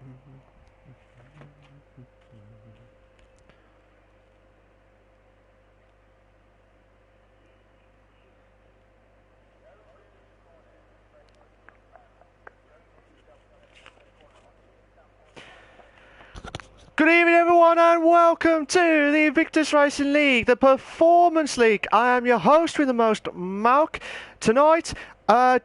Good evening everyone and welcome to the Invictus Racing League, the Performance League. I am your host with the most, Malk. Tonight,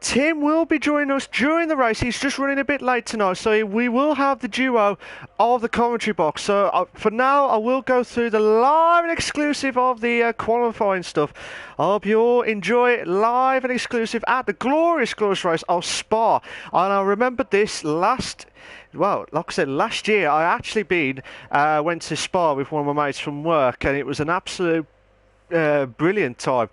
Tim will be joining us during the race. He's just running a bit late tonight, so we will have the duo of the commentary box. So for now, I will go through the live and exclusive of the qualifying stuff. I hope you all enjoy it live and exclusive at the glorious race of Spa. And I remembered this well, like I said, last year I actually went to Spa with one of my mates from work, and it was an absolute brilliant time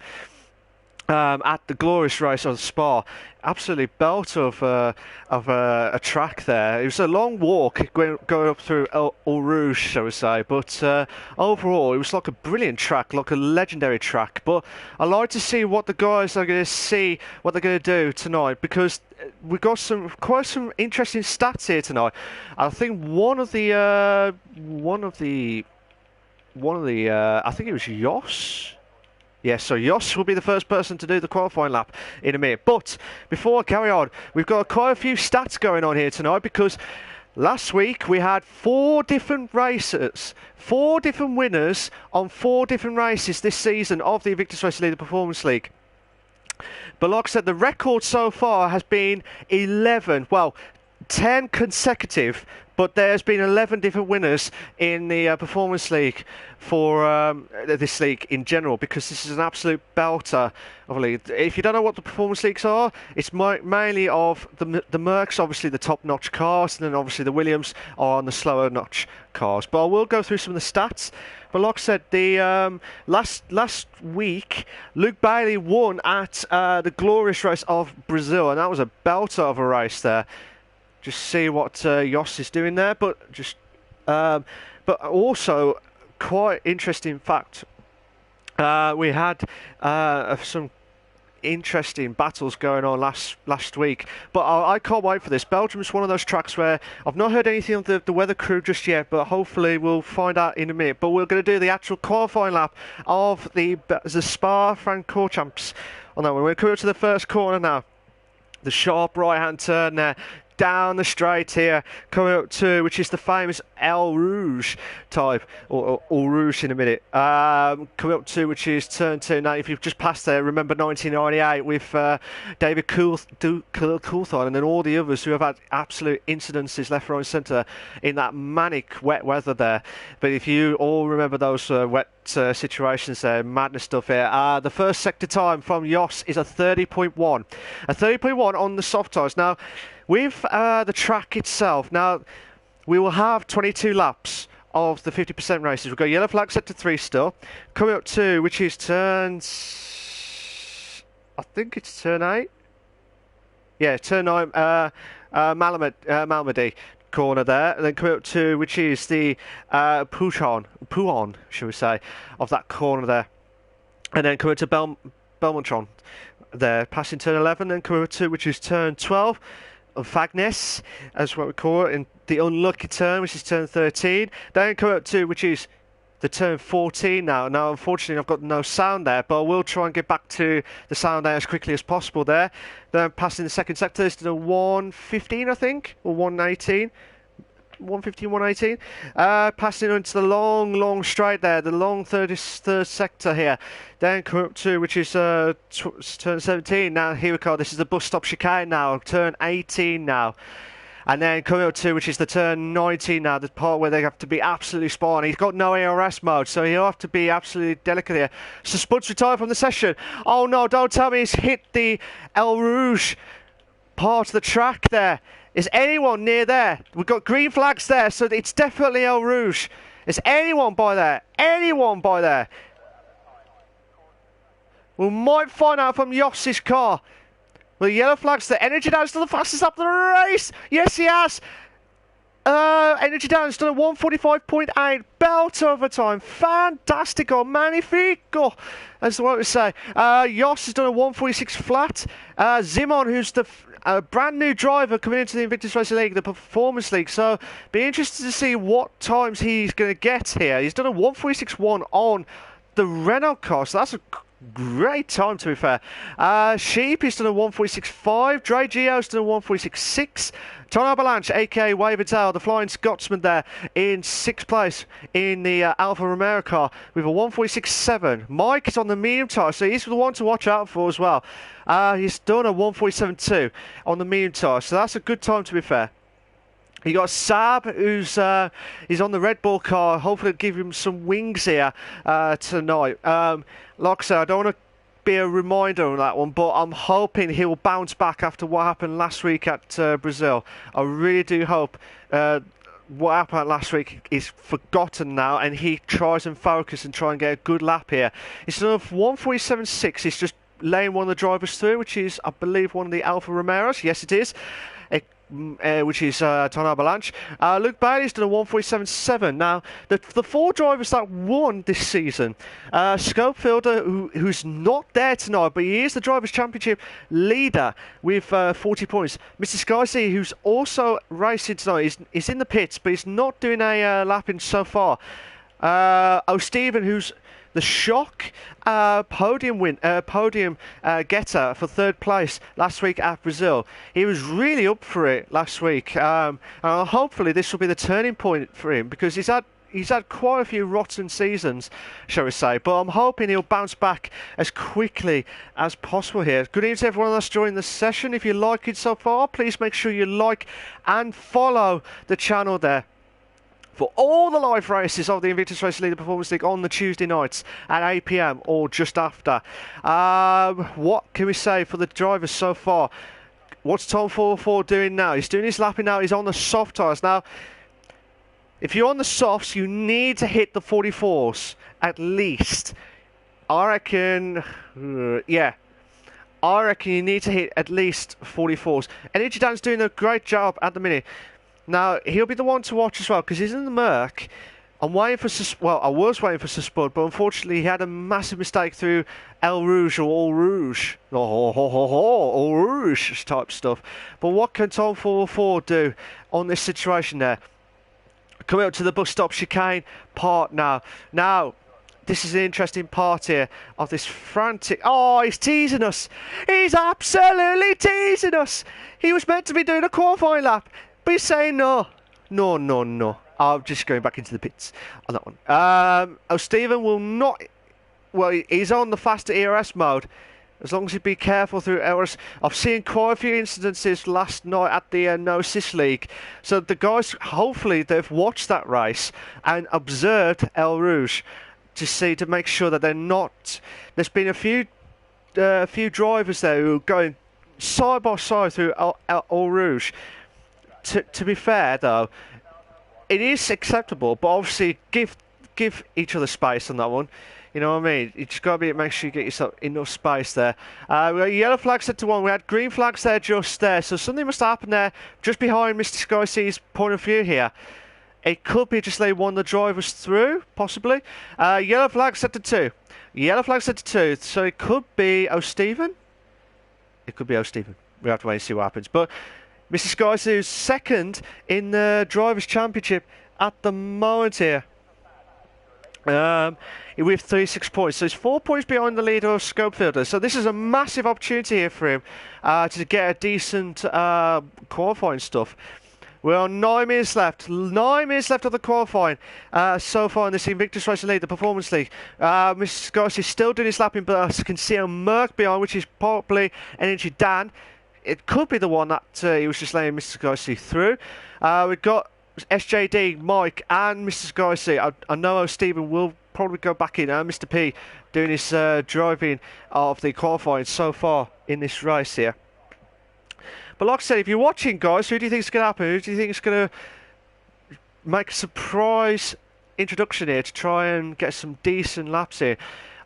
at the glorious race of Spa. Absolutely belt of a track there. It was a long walk going up through Eau Rouge, shall we say, but overall it was like a brilliant track, like a legendary track. But I like to see what the guys are going to what they're going to do tonight, because we've got quite some interesting stats here tonight. I think one of the I think it was Jos. Yes, so Jos will be the first person to do the qualifying lap in a minute. But before I carry on, we've got quite a few stats going on here tonight, because last week we had 4 different racers, 4 different winners on 4 different races this season of the Invictus Racing League, the Performance League. But like I said, the record so far has been 11, well, 10 consecutive, but there's been 11 different winners in the Performance League for this league in general, because this is an absolute belter of a league. If you don't know what the Performance Leagues are, it's mainly of the Mercs, obviously the top-notch cars, and then obviously the Williams are on the slower-notch cars. But I will go through some of the stats. But like I said, the last week, Luke Bailey won at the glorious race of Brazil, and that was a belter of a race there. Just see what Jos is doing there, but also quite interesting fact. We had some interesting battles going on last week, but I can't wait for this. Belgium is one of those tracks where I've not heard anything of the weather crew just yet, but hopefully we'll find out in a minute. But we're going to do the actual qualifying lap of the Spa-Francorchamps on that one. We're coming up to the first corner now. The sharp right-hand turn there, down the straight here, coming up to, which is the famous Eau Rouge type, or Rouge in a minute. Coming up to, which is turn 2. Now, if you've just passed there, remember 1998 with David Coulthard and then all the others who have had absolute incidences left, right and centre in that manic wet weather there. But if you all remember those wet situations there, madness stuff here. The first sector time from Jos is a 30.1. A 30.1 on the soft tyres. Now, with the track itself, now we will have 22 laps of the 50% races. We've got yellow flag set to 3 still. Coming up to, which is I think it's turn 8. Yeah, turn 9, Malmedy corner there. And then coming up to, which is the Puon, should we say, of that corner there. And then coming to Belmontron there, passing turn 11. Then coming up to, which is turn 12. Of Fagnes, as what we call it, in the unlucky turn, which is turn 13. Then come up to, which is the turn 14 now. Now, unfortunately, I've got no sound there, but I will try and get back to the sound there as quickly as possible there. Then passing the second sector, this to the 115, I think, or 118. 115, 118. Passing into the long straight there, the long third sector here. Then come up to, which is turn 17. Now, here we go. This is the bus stop chicane now. Turn 18 now. And then coming up to, which is the turn 19 now, the part where they have to be absolutely spot on. He's got no ARS mode, so he'll have to be absolutely delicate here. So Spud's retired from the session. Oh no, don't tell me he's hit the Eau Rouge part of the track there. Is anyone near there? We've got green flags there, so it's definitely Eau Rouge. Is anyone by there? Anyone by there? We might find out from Jos's car. Well, the yellow flag's the Energy Down's still the fastest up the race. Yes, he has. Energy Down's done a 145.8 belt overtime. Fantastico, magnifico, as the way to say. Jos has done a 146 flat. Zimon, who's the a brand new driver coming into the Invictus Racing League, the Performance League. So be interested to see what times he's going to get here. He's done a 1:46.1 on the Renault car, so that's a great time, to be fair. Sheep is done a 1:46.5. Dre Geo's done a 1:46.6. Ton Avalanche, aka Waverdale, the Flying Scotsman there in 6th place in the Alfa Romeo car with a 1:46.7. Mike is on the medium tyre, so he's the one to watch out for as well. He's done a 1:47.2 on the medium tyre, so that's a good time, to be fair. You got Saab, who's he's on the Red Bull car. Hopefully, give him some wings here tonight. Like I said, I don't want to be a reminder on that one, but I'm hoping he'll bounce back after what happened last week at Brazil. I really do hope what happened last week is forgotten now, and he tries and focus and try and get a good lap here. Instead of 1:47.6, he's just laying one of the drivers through, which is, I believe, one of the Alfa Romeos. Yes, it is. Which is Ton Avalanche. Luke Bailey's done a 1:47.7. Now, the 4 drivers that won this season, Scopefielder, who's not there tonight, but he is the Drivers' Championship leader with 40 points. Mr. Skyzy, who's also racing tonight, is in the pits, but he's not doing a lapping so far. O'Stephen, who's the shock podium getter for 3rd place last week at Brazil. He was really up for it last week, and hopefully this will be the turning point for him, because he's had quite a few rotten seasons, shall we say, but I'm hoping he'll bounce back as quickly as possible here. Good evening to everyone that's joined the session. If you like it so far, please make sure you like and follow the channel there for all the live races of the Invictus Racing League Performance League on the Tuesday nights at 8 PM or just after. What can we say for the drivers so far? What's Tom 44 doing now? He's doing his lapping now. He's on the soft tyres. Now, if you're on the softs, you need to hit the 44s at least. I reckon, I reckon you need to hit at least 44s. Energy Dan's doing a great job at the minute. Now, he'll be the one to watch as well, because he's in the Merc. I'm waiting for I was waiting for Spud, but unfortunately he had a massive mistake through El Rouge or All Rouge. All Rouge type stuff. But what can Tom 44 do on this situation there? Coming up to the bus stop chicane part now. Now, this is an interesting part here of this frantic... Oh, he's teasing us. He's absolutely teasing us. He was meant to be doing a qualifying lap. But he's saying no. No. I'm just going back into the pits on that one. Stephen will not... Well, he's on the faster ERS mode. As long as you be careful through errors. I've seen quite a few incidences last night at the No Sis League. So the guys, hopefully, they've watched that race and observed El Rouge to make sure that they're not... There's been a few drivers there who are going side by side through El Rouge. To be fair, though, it is acceptable, but obviously give each other space on that one. You know what I mean? You just got to make sure you get yourself enough space there. We got yellow flags set to 1. We had green flags there just there. So something must happen there just behind Mr. Sky C's point of view here. It could be just they one of the drivers through, possibly. Yellow flag set to 2. Yellow flag set to 2. So it could be O'Stephen. It could be O'Stephen. We have to wait and see what happens. But Mr. Sky is second in the Drivers' Championship at the moment here. With 36 points. So he's 4 points behind the leader of Scopefielder. So this is a massive opportunity here for him to get a decent qualifying stuff. We're on 9 minutes left. 9 minutes left of the qualifying so far in this Invictus Racing League, the Performance League. Mr. Sky is still doing his lapping, but I can see a Merc behind, which is probably Energy Dan. It could be the one that he was just letting Mr. Sky through. We've got SJD, Mike, and Mr. Sky. I know Stephen will probably go back in. Mr. P doing his driving of the qualifying so far in this race here. But like I said, if you're watching, guys, who do you think is going to happen? Who do you think is going to make a surprise introduction here to try and get some decent laps here?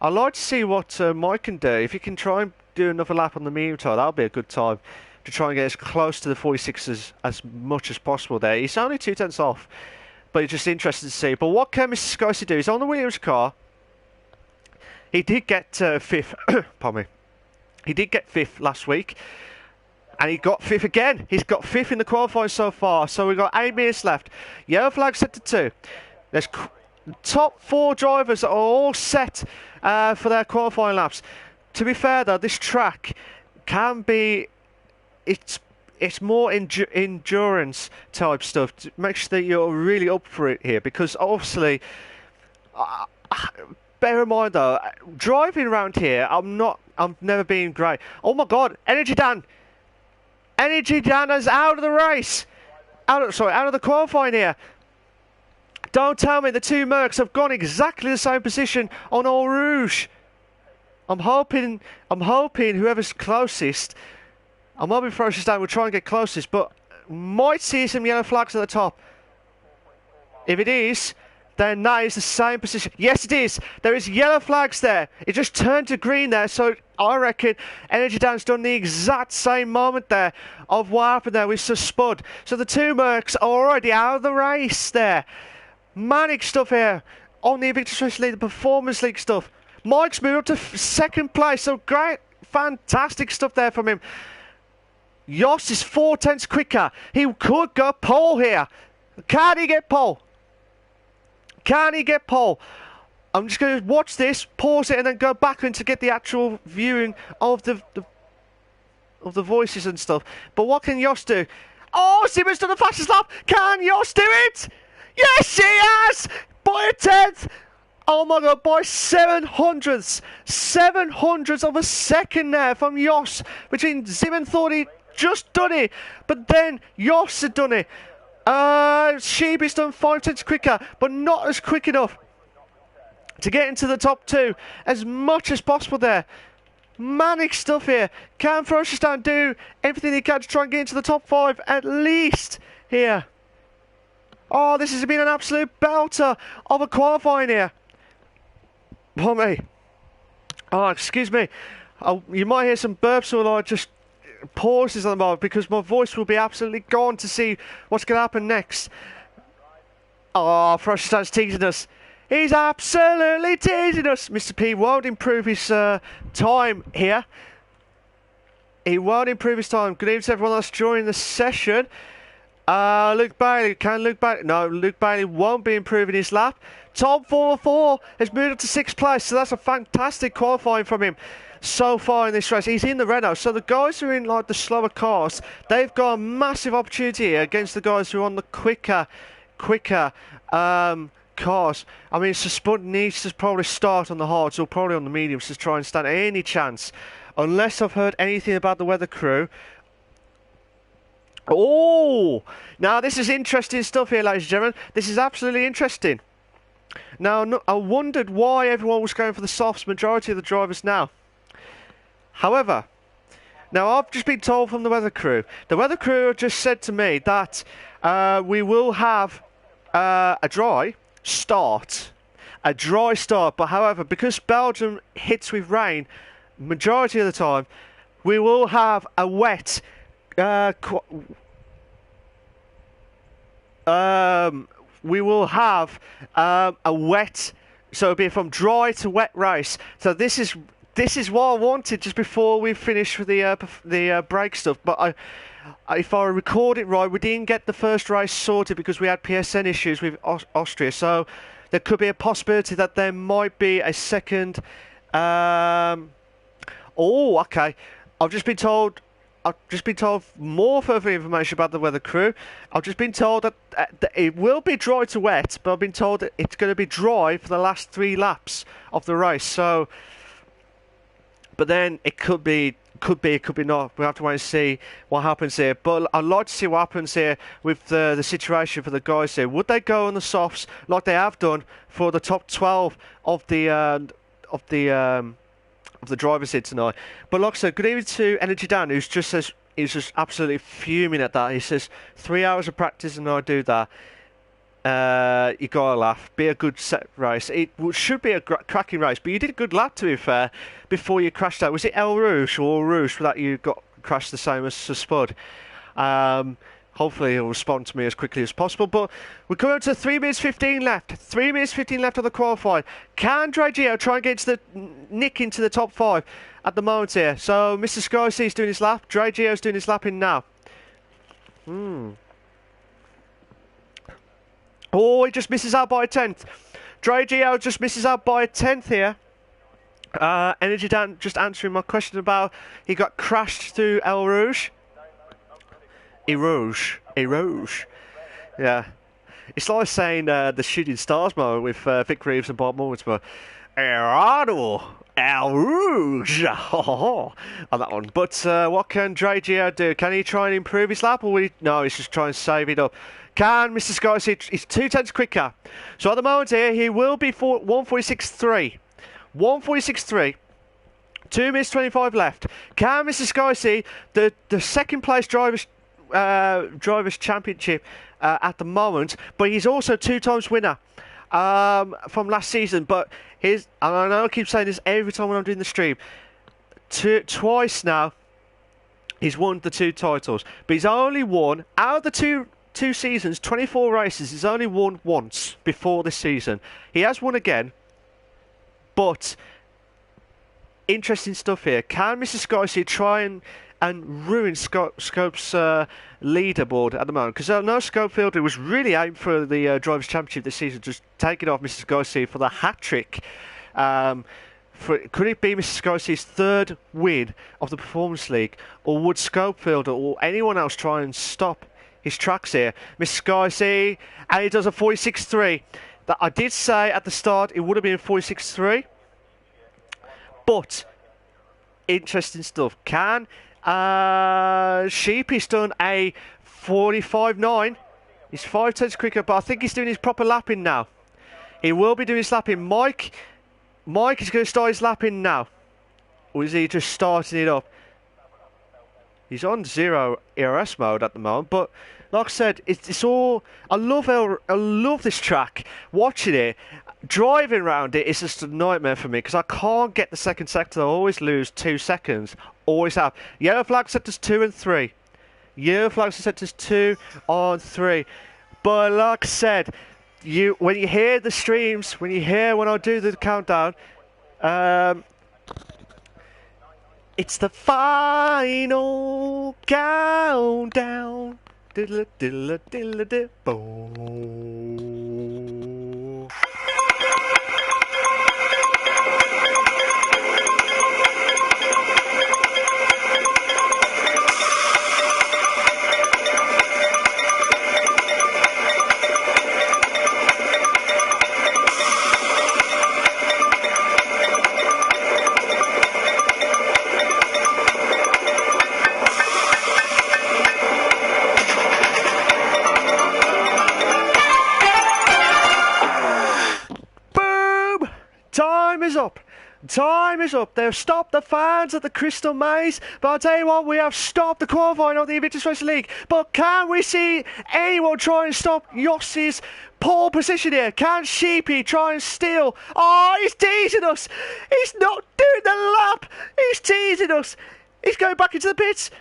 I'd like to see what Mike can do. If he can try and do another lap on the medium tire, that'll be a good time to try and get as close to the 46 as much as possible there. He's only 2 tenths off, but it's just interesting to see. But what can Mr. Skycy do? He's on the Williams car. He did get 5th. Pardon me. He did get 5th last week. And he got fifth again. He's got fifth in the qualifying so far. So we've got 8 minutes left. Yellow flag set to 2. There's top 4 drivers are all set for their qualifying laps. To be fair though, this track can be, it's more endurance type stuff. Make sure that you're really up for it here, because obviously, bear in mind though, driving around here, I've never been great. Oh my God, Energy Dan is out of the race. Out of the qualifying here. Don't tell me the two Mercs have gone exactly the same position on Eau Rouge. I'm hoping whoever's closest, I'm hoping Ferocious Dan will try and get closest, but might see some yellow flags at the top. If it is, then that is the same position. Yes, it is. There is yellow flags there. It just turned to green there, so I reckon Energy Dan's done the exact same moment there of what happened there with Spud. So the two Mercs are already out of the race there. Manic stuff here on the Invictus Race League, the Performance League stuff. Mike's moved up to second place, so great, fantastic stuff there from him. Jos is 4/10 quicker. He could go pole here. Can he get pole? Can he get pole? I'm just going to watch this, pause it, and then go back in to get the actual viewing of the voices and stuff. But what can Jos do? Oh, Simmons done the fastest lap. Can Jos do it? Yes, he has! By a 10th! Oh my God, by 700ths of a second there from Jos. Between Simon thought he just done it, but then Jos had done it. Sheeby's done 5/10 quicker, but not as quick enough to get into the top 2 as much as possible there. Manic stuff here. Can Ferocious Dan do everything he can to try and get into the top 5 at least here? Oh, this has been an absolute belter of a qualifying here. Oh, me. Oh, excuse me. You might hear some burps or like just pauses on the moment because my voice will be absolutely gone to see what's going to happen next. Oh, Ferocious Dan's teasing us. He's absolutely teasing us. Mr. P won't improve his time here. He won't improve his time. Good evening to everyone that's joining the session. Luke Bailey, no, Luke Bailey won't be improving his lap. Tom 4 has moved up to 6th place, so that's a fantastic qualifying from him so far in this race. He's in the Renault, so the guys who are in like the slower cars, they've got a massive opportunity here against the guys who are on the quicker cars. I mean, Spud needs to probably start on the hards or probably on the mediums to try and stand any chance, unless I've heard anything about the weather crew. Oh, now this is interesting stuff here, ladies and gentlemen. This is absolutely interesting. Now, I wondered why everyone was going for the softs, majority of the drivers now. However, now I've just been told from the weather crew. The weather crew just said to me that we will have a dry start. But however, because Belgium hits with rain majority of the time, we will have a wet we will have a wet, so it'll be from dry to wet race. So this is what I wanted just before we finish with the brake stuff. But if I record it right, we didn't get the first race sorted because we had PSN issues with Austria. So there could be a possibility that there might be a second. Oh, okay. I've just been told more further information about the weather crew. I've just been told that it will be dry to wet, but I've been told that it's going to be dry for the last 3 laps of the race. So, but then it could be, it could be not. We'll have to wait and see what happens here. But I'd like to see what happens here with the situation for the guys here. Would they go on the softs like they have done for the top 12 of the drivers here tonight? But like I said, good evening to Energy Dan, who's just absolutely fuming at that. He says 3 hours of practice and I do that. You gotta laugh. Be a good set race. It should be a cracking race, but you did a good lap to be fair before you crashed out. Was it El Rouge or Rouge that you got crashed the same as Spud? Hopefully he'll respond to me as quickly as possible. But we're coming up to 3 minutes 15 left. 3 minutes 15 left on the qualifying. Can Dragio try and get to the nick into the top 5 at the moment here? So Mr. Scorsese is doing his lap. Dragio's doing his lap in now. Oh, he just misses out by a 10th. Dragio just misses out by a 10th here. Energy Dan just answering my question about he got crashed through El Rouge. Erouge. Yeah. It's like saying the Shooting Stars moment with Vic Reeves and Bob Mortimer, but Errado, El Rouge on that one. But what can Dragio do? Can he try and improve his lap, or will he? No, he's just trying to save it up. Can Mr. Scorsese? He's 2 tenths quicker. So at the moment here, he will be 146.3. 146.3. 2 minutes 25 left. Can Mr. Scorsese, the second place drivers championship at the moment, but he's also 2 times winner from last season. But and I know I keep saying this every time when I'm doing the stream, twice now he's won the 2 titles, but he's only won out of the two seasons, 24 races. He's only won once before this season. He has won again, but interesting stuff here. Can Mr. Scorsese try and ruin Scope's leaderboard at the moment? Because I know Scopefield was really aimed for the Drivers' Championship this season, just take it off Mr. Scorsese for the hat-trick. Could it be Mr. Scorsese's 3rd win of the Performance League, or would Scopefield or anyone else try and stop his tracks here? Mr. Scorsese, and he does a 46.3. That I did say at the start it would have been 46.3, but interesting stuff. Can Sheepy's done a 45.9. He's 5 tenths quicker, but I think he's doing his proper lapping now. He will be doing his lapping. Mike is going to start his lapping now, or is he just starting it up? He's on 0 ERS mode at the moment, but like I said, it's all. I love this track. Watching it, driving around it is just a nightmare for me because I can't get the second sector. I always lose 2 seconds. Always have. Yellow flag sectors 2 and 3. Yellow flag sectors 2 on 3. But like I said, when you hear the streams, when I do the countdown, it's the final countdown. Diddle diddle diddle diddle boom. Time is up. They've stopped the fans at the Crystal Maze, but I'll tell you what, we have stopped the qualifying of the Invictus Racing League. But can we see anyone try and stop Yossi's pole position here? Can Sheepy try and steal? Oh, he's teasing us. He's not doing the lap. He's teasing us. He's going back into the pits.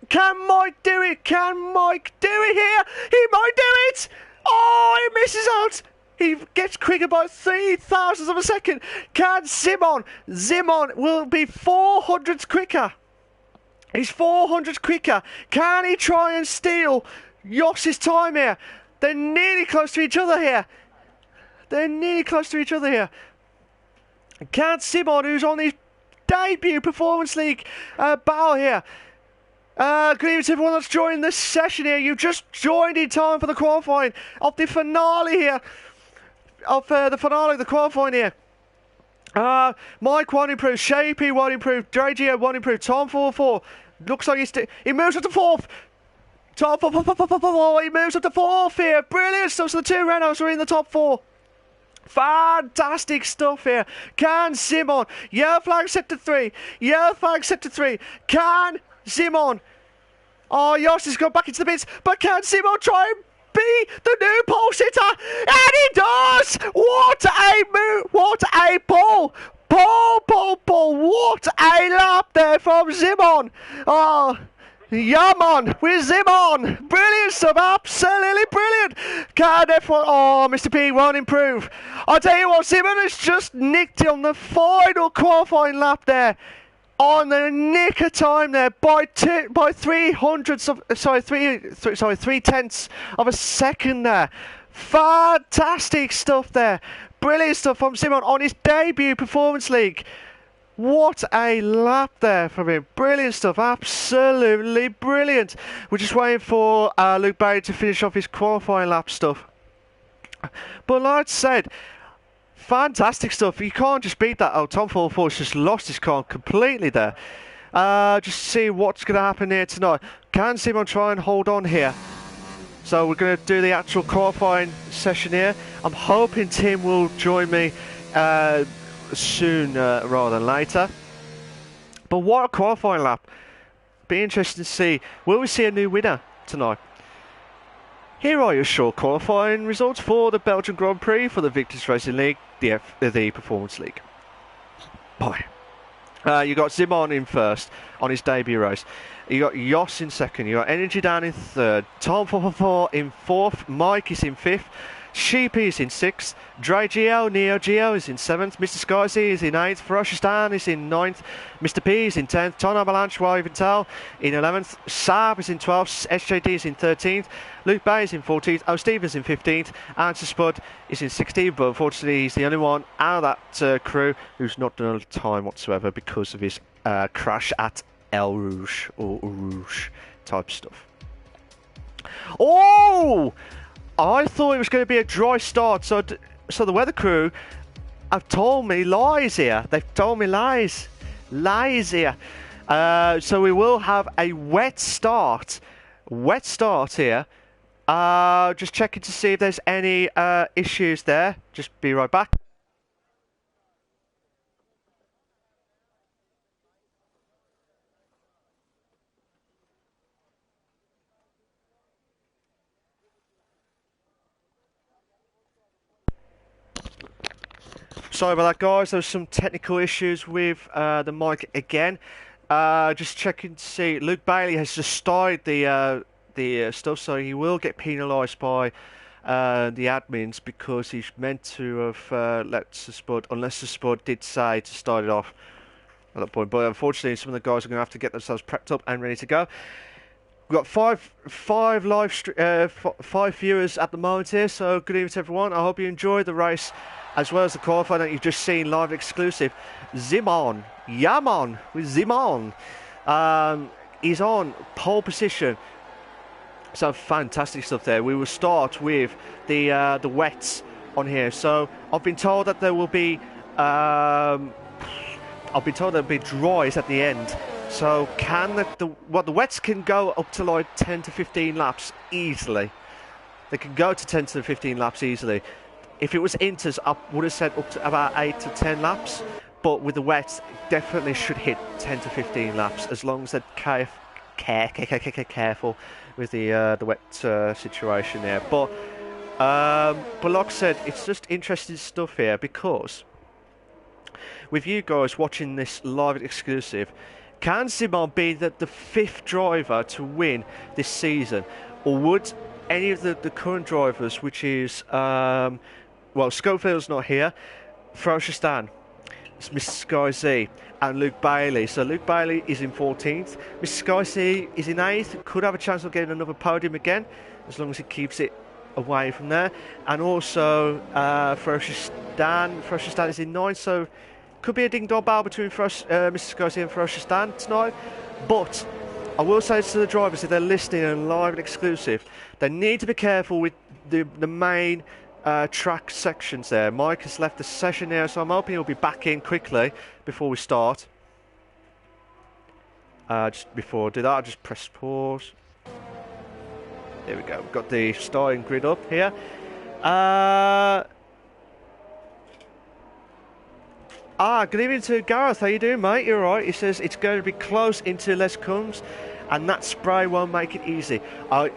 Can Mike do it? Can Mike do it here? He might do it. Oh, he misses out. He gets quicker by 0.003 of a second. Can Zimon? Zimon will be 400s quicker. He's 400s quicker. Can he try and steal Yossi's time here? They're nearly close to each other here. Can Zimon, who's on his debut Performance League battle here. Good evening to everyone that's joined this session here. You've just joined in time for the qualifying of the finale here. The qualifying here. Mike won't improve, Shapey won't improve, Dragio won't improve, Tom 4-4. Looks like he moves up to 4th. Tom 4, he moves up to 4th here. Brilliant stuff. So the 2 Renaults are in the top 4. Fantastic stuff here. Can Simon? Yellow flag set to 3. Can Simon? Oh, Yoss has gone back into the pits, but can Simon try and be the new pole sitter? And he does! What a move! What a pull! Pull! What a lap there from Simon! Oh, Yeah, man, with Zimon. Brilliant stuff, absolutely brilliant. Can F1, oh, Mr. P won't improve. I'll tell you what, Zimon has just nicked it on the final qualifying lap there. On the nick of time there by 3/10ths of a second there. Fantastic stuff there. Brilliant stuff from Zimon on his debut Performance League. What a lap there from him. Brilliant stuff. Absolutely brilliant. We're just waiting for Luke Bailey to finish off his qualifying lap stuff. But like I said, fantastic stuff. You can't just beat that. Oh, Tom Force just lost his car completely there. Just see what's going to happen here tonight. Can Simon try and hold on here? So we're going to do the actual qualifying session here. I'm hoping Tim will join me soon rather than later. But what a qualifying lap. Be interesting to see. Will we see a new winner tonight? Here are your short qualifying results for the Belgian Grand Prix for the Invictus Racing League, the Performance League. Bye. You got Zimon in first on his debut race. You got Yoss in second. You got Energy Dan in third. Tom 444 in fourth. Mike is in fifth. Sheepy is in sixth. Dre Geo, Neo Geo is in seventh. Mr. Skyzy is in eighth. Ferocious Dan is in ninth. Mr. P is in 10th. Ton Avalanche, Wiventel in 11th. Saab is in 12th. SJD is in 13th. Luke Bay is in 14th. O. Stevens in 15th. Answer Spud is in 16th, but unfortunately he's the only one out of that crew who's not done a time whatsoever because of his crash at El Rouge or Rouge type stuff. Oh! I thought it was going to be a dry start, so the weather crew have told me lies here. They've told me lies here. So we will have a wet start here. Just checking to see if there's any issues there. Just be right back. Sorry about that, guys. There was some technical issues with the mic again. Just checking to see. Luke Bailey has just started the stuff, so he will get penalised by the admins because he's meant to have let the Spud, unless the Spud did say to start it off at that point. But unfortunately, some of the guys are going to have to get themselves prepped up and ready to go. We've got five viewers at the moment here, so good evening to everyone. I hope you enjoyed the race as well as the qualifying that you've just seen live exclusive. Zimon, Yaman with Zimon. He's on pole position. So fantastic stuff there. We will start with the wets on here. So I've been told that there will be dries at the end. So can the wets can go up to like 10 to 15 laps easily. They can go to 10 to 15 laps easily. If it was inters, I would have said up to about 8 to 10 laps. But with the wets, definitely should hit 10 to 15 laps as long as they're careful with the wet situation there. But like I said, it's just interesting stuff here because with you guys watching this live exclusive, can Simon be the 5th driver to win this season, or would any of the current drivers, which is well, Schofield's not here, Ferocious Dan, Mr. Sky Z, and Luke Bailey. So Luke Bailey is in 14th. Mr. Sky Z is in 8th. Could have a chance of getting another podium again, as long as he keeps it away from there. And also Ferocious Dan. Ferocious Dan is in 9th. So could be a ding-dong battle between Mr. Sky Z and Ferocious Dan tonight. But I will say to the drivers, if they're listening and live and exclusive, they need to be careful with the main track sections there. Mike has left the session now, so I'm hoping he'll be back in quickly before we start. Just before I do that, I'll just press pause. There we go. We've got the starting grid up here. Good evening to Gareth. How you doing, mate? You're alright. He says it's going to be close into Les Combs, and that spray won't make it easy.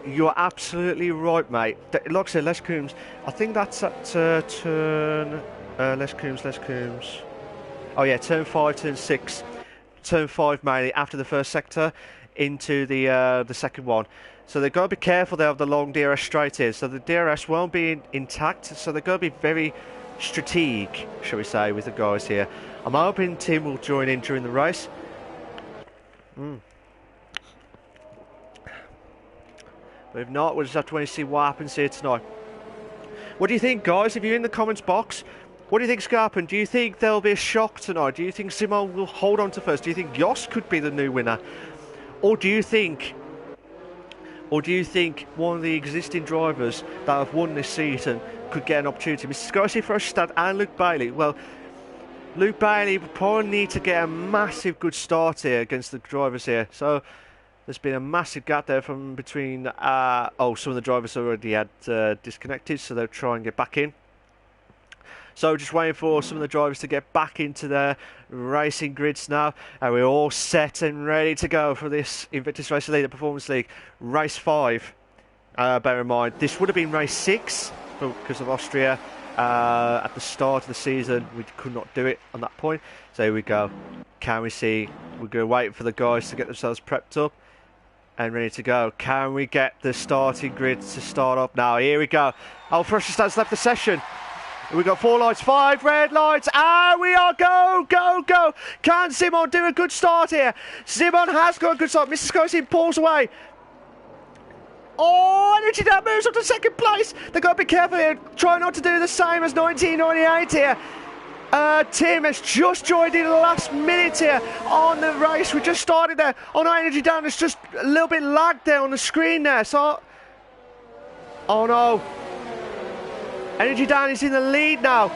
You're absolutely right, mate. Like I said, Les Combs, I think that's at turn... Les Combs. Oh yeah, turn 5, turn 6. Turn 5 mainly, after the first sector, into the second one. So they've got to be careful there of the long DRS straight here. So the DRS won't be intact. So they've got to be very strategic, shall we say, with the guys here. I'm hoping Tim will join in during the race. But if not, we'll just have to wait and see what happens here tonight. What do you think, guys? If you're in the comments box, what do you think's going to happen? Do you think there'll be a shock tonight? Do you think Simon will hold on to first? Do you think Jos could be the new winner? Or do you think one of the existing drivers that have won this season could get an opportunity? Mr. Scorsese, Frostad and Luke Bailey. Well, Luke Bailey would probably need to get a massive good start here against the drivers here. So there's been a massive gap there from between... some of the drivers already had disconnected, so they'll try and get back in. So just waiting for some of the drivers to get back into their racing grids now. And we're all set and ready to go for this Invictus Race Leader Performance League. Race 5. Bear in mind, this would have been race 6 because of Austria. At the start of the season, we could not do it on that point. So here we go. Can we see? We're going to wait for the guys to get themselves prepped up and ready to go. Can we get the starting grid to start up now? Here we go. Oh, Frostad's left the session. We've got 4 lights, 5 red lights, and we are go, go, go. Can Simon do a good start here? Simon has got a good start. Mr. Scorsese pulls away. Oh, Energy Dan moves up to second place. They've got to be careful here. Try not to do the same as 1998 here. Tim has just joined in the last minute here on the race. We just started there. Oh no, Energy Dan is just a little bit lagged there on the screen there. So, oh no. Energy Dan is in the lead now.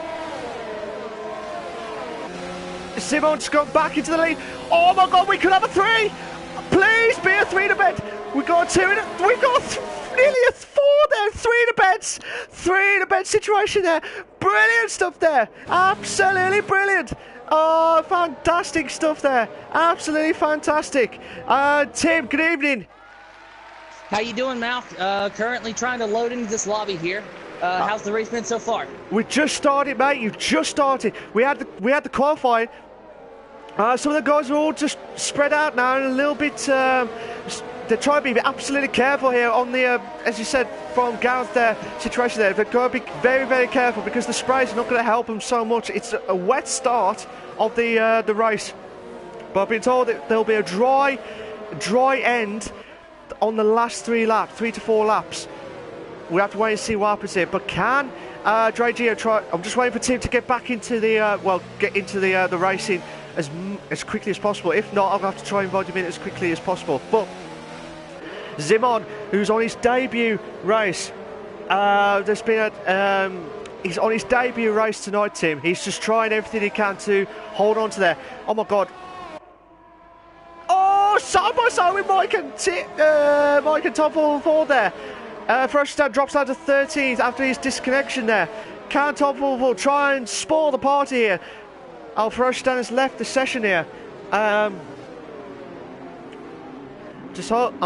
Simon's gone back into the lead. Oh my God, we could have a 3. Please be a 3 to bed. We got 2 in it. We got nearly a 4 there. 3 to beds. 3 to bed situation there. Brilliant stuff there. Absolutely brilliant. Oh, fantastic stuff there. Absolutely fantastic. Tim, good evening. How you doing, Mal? Currently trying to load into this lobby here. How's the race been so far? We just started, mate. You just started. We had the qualifying. Some of the guys are all just spread out now and a little bit. They're trying to be absolutely careful here on the, as you said, from Gareth there situation there. They've got to be very, very careful because the sprays are not going to help them so much. It's a wet start of the race, but I've been told that there'll be a dry end on the last 3 to 4 laps. We have to wait and see what happens here. But can Dre Gio try? I'm just waiting for Tim to get back into the the racing as quickly as possible. If not, I'll have to try and invite him in as quickly as possible. But Simon, who's on his debut race, there's been he's on his debut race tonight, Tim. He's just trying everything he can to hold on to there. Oh my God. Oh, side by side with Mike and Tom Ford there. Frostad drops down to 13th after his disconnection there. Can Tom Ford try and spoil the party here? Frostad has left the session here. I'm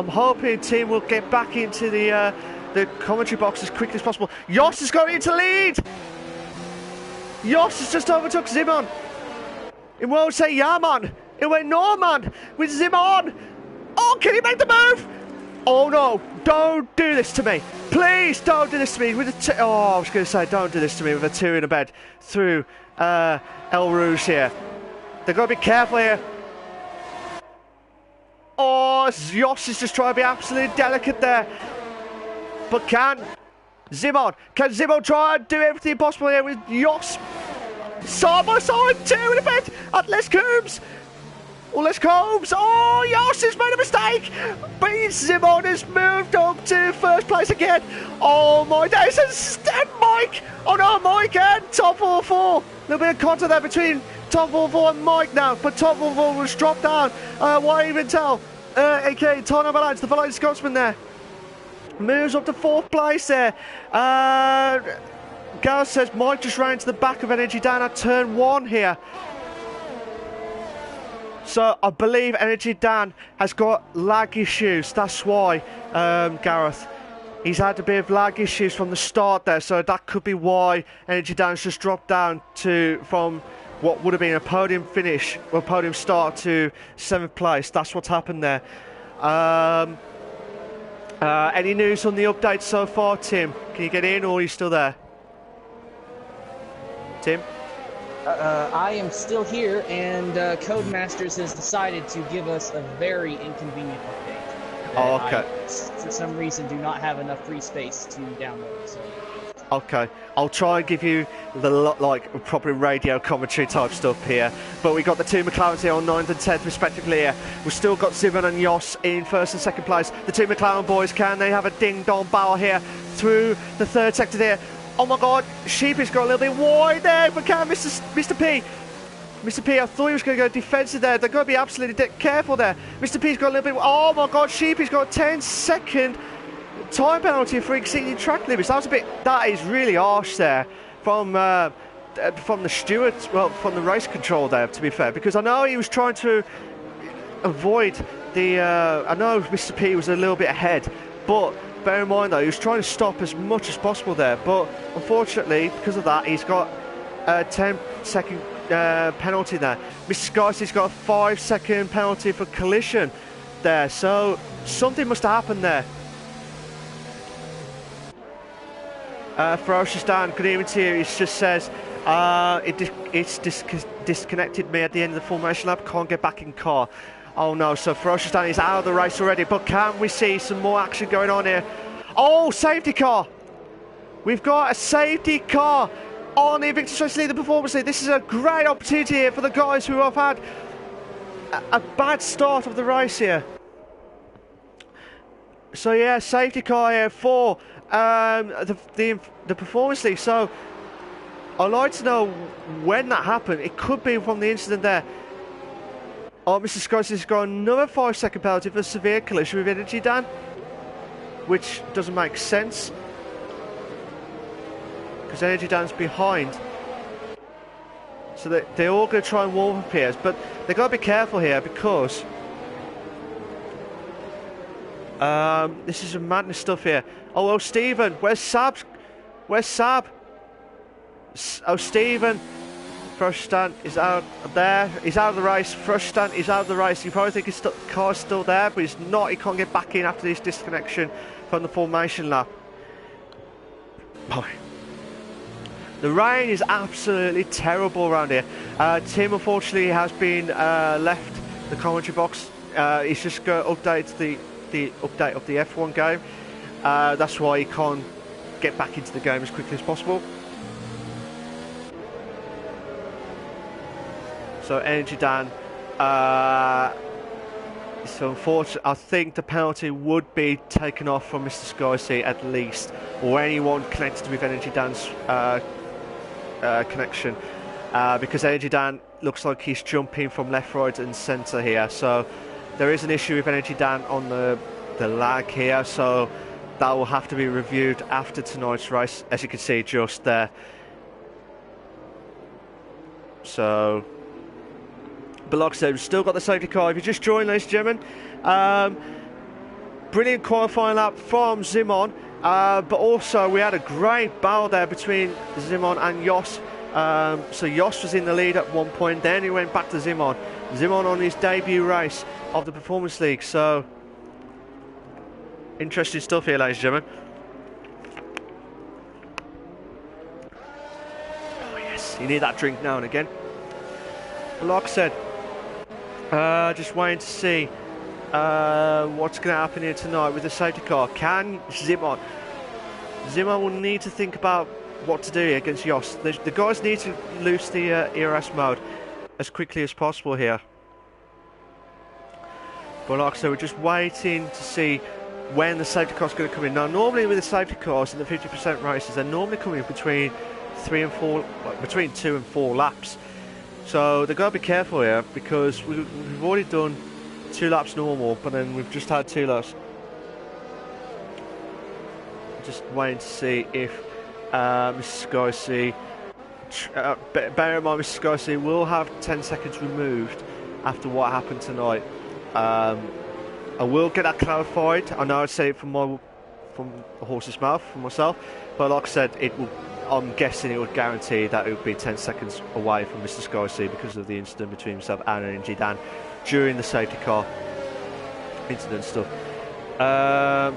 hoping Tim will get back into the commentary box as quickly as possible. Jos is going into lead. Jos has just overtook Simon. It won't say yeah, man. It went no, man, with Simon. Oh, can he make the move? Oh no, don't do this to me. Please don't do this to me. With a I was going to say, don't do this to me with a 2 in a bed through El Rouge here. They've got to be careful here. Oh, Jos is just trying to be absolutely delicate there. But can Simon try and do everything possible here with Jos? Side by side, 2 in a bed at Les Coombs. Les Combs. Oh, Jos has made a mistake. But Simon has moved up to first place again. Oh my days. And Mike. Oh no, Mike and Top 4-4. A little bit of contact there between Top 4-4 and Mike now. But Top 4-4 was dropped down. Why even tell? aka Tony Valance, the Valance Scotsman there. Moves up to 4th place there. Gareth says Mike just ran to the back of Energy Dan at turn 1 here. So I believe Energy Dan has got lag issues. That's why, Gareth. He's had a bit of lag issues from the start there. So that could be why Energy Dan's just dropped down from what would have been a podium finish or podium start to 7th place. That's what's happened there. Any news on the update so far, Tim? Can you get in, or are you still there? Tim? I am still here, and Codemasters has decided to give us a very inconvenient update. Oh, okay. I, for some reason, do not have enough free space to download. So. Okay, I'll try and give you the like proper radio commentary type stuff here. But we got the two McLarens here on 9th and 10th respectively here. We've still got Simon and Jos in 1st and 2nd place. The two McLaren boys, can they have a ding-dong bow here through the 3rd sector there? Oh my God, Sheepy's got a little bit wide there, but can Mr. P? Mr. P, I thought he was going to go defensive there. They've got to be absolutely careful there. Mr. P's got a little bit... Oh my God, Sheepy's got a 10-second... time penalty for exceeding track limits. That is really harsh there from the stewards, well, from the race control there, to be fair, because I know he was trying to avoid the I know Mr. P was a little bit ahead, but bear in mind though, he was trying to stop as much as possible there, but unfortunately because of that he's got a 10-second penalty there. Mr. Scorsese has got a 5-second penalty for collision there, so something must have happened there. Ferocious Dan, good evening to you. He just says it's disconnected me at the end of the formation lap, can't get back in car. Oh no, so Ferocious Dan is out of the race already, but can we see some more action going on here? Oh, safety car! We've got a safety car on the Invictus Race League, the Performance League. This is a great opportunity here for the guys who have had a bad start of the race here. So yeah, safety car here for the Performance League. So I'd like to know when that happened. It could be from the incident there. Oh, Mr. Scorsese has got another 5-second penalty for severe collision with Energy Dan, which doesn't make sense because Energy Dan's behind. So they're all going to try and warm up here, but they've got to be careful here because this is some madness stuff here. Oh, well, Stephen, where's Sab? Where's Sab? Oh, Stephen. Frustan is out there. He's out of the race. Frustan is out of the race. You probably think his car's still there, but he's not. He can't get back in after this disconnection from the formation lap. Boy. The rain is absolutely terrible around here. Tim, unfortunately, has been left the commentary box. He's just going to update the update of the F1 game. That's why he can't get back into the game as quickly as possible. So Energy Dan, so unfortunately, I think the penalty would be taken off from Mr. Scorsese at least, or anyone connected with Energy Dan's connection, because Energy Dan looks like he's jumping from left, right and centre here. So there is an issue with Energy Dan on the lag here, so that will have to be reviewed after tonight's race, as you can see just there. So, but like I said, we've still got the safety car. If you just joined, ladies and gentlemen, brilliant qualifying lap from Simon, but also we had a great battle there between Simon and Jos. So Jos was in the lead at one point, then he went back to Simon. Simon on his debut race of the Performance League. So interesting stuff here, ladies and gentlemen. Oh yes, you need that drink now and again. But like I said, just waiting to see what's going to happen here tonight with the safety car. Can Simon will need to think about what to do here against Jos. The guys need to loose the ERS mode as quickly as possible here. But like I said, we're just waiting to see when the safety car's going to come in. Now, normally with the safety cars in the 50% races, they're normally coming between 2 and 4 laps. So they've got to be careful here because we've already done 2 laps normal, but then we've just had 2 laps. Just waiting to see if Mr. Scorsese, bear in mind Mr. Scorsese will have 10 seconds removed after what happened tonight. I will get that clarified. I know I'd say it from the horse's mouth, from myself, but like I said, I'm guessing it would guarantee that it would be 10 seconds away from Mr. Scorsese because of the incident between himself and Energy Dan during the safety car. incident stuff. Um,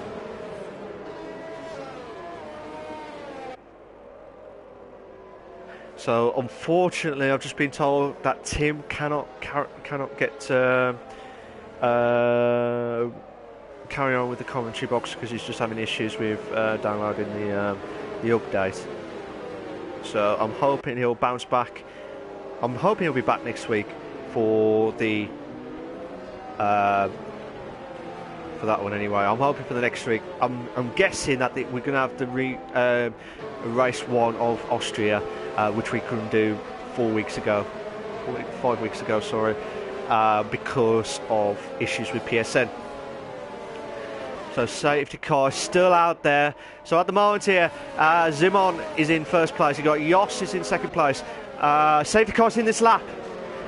so unfortunately, I've just been told that Tim cannot get carry on with the commentary box because he's just having issues with downloading the update. So I'm hoping he'll bounce back. I'm hoping he'll be back next week for the for that one anyway. I'm hoping for the next week. I'm guessing that we're going to have the race 1 of Austria, which we couldn't do 5 weeks ago, sorry, because of issues with PSN. So safety car is still out there. So at the moment here, Simon is in first place. You got Jos is in second place. Safety car's in this lap.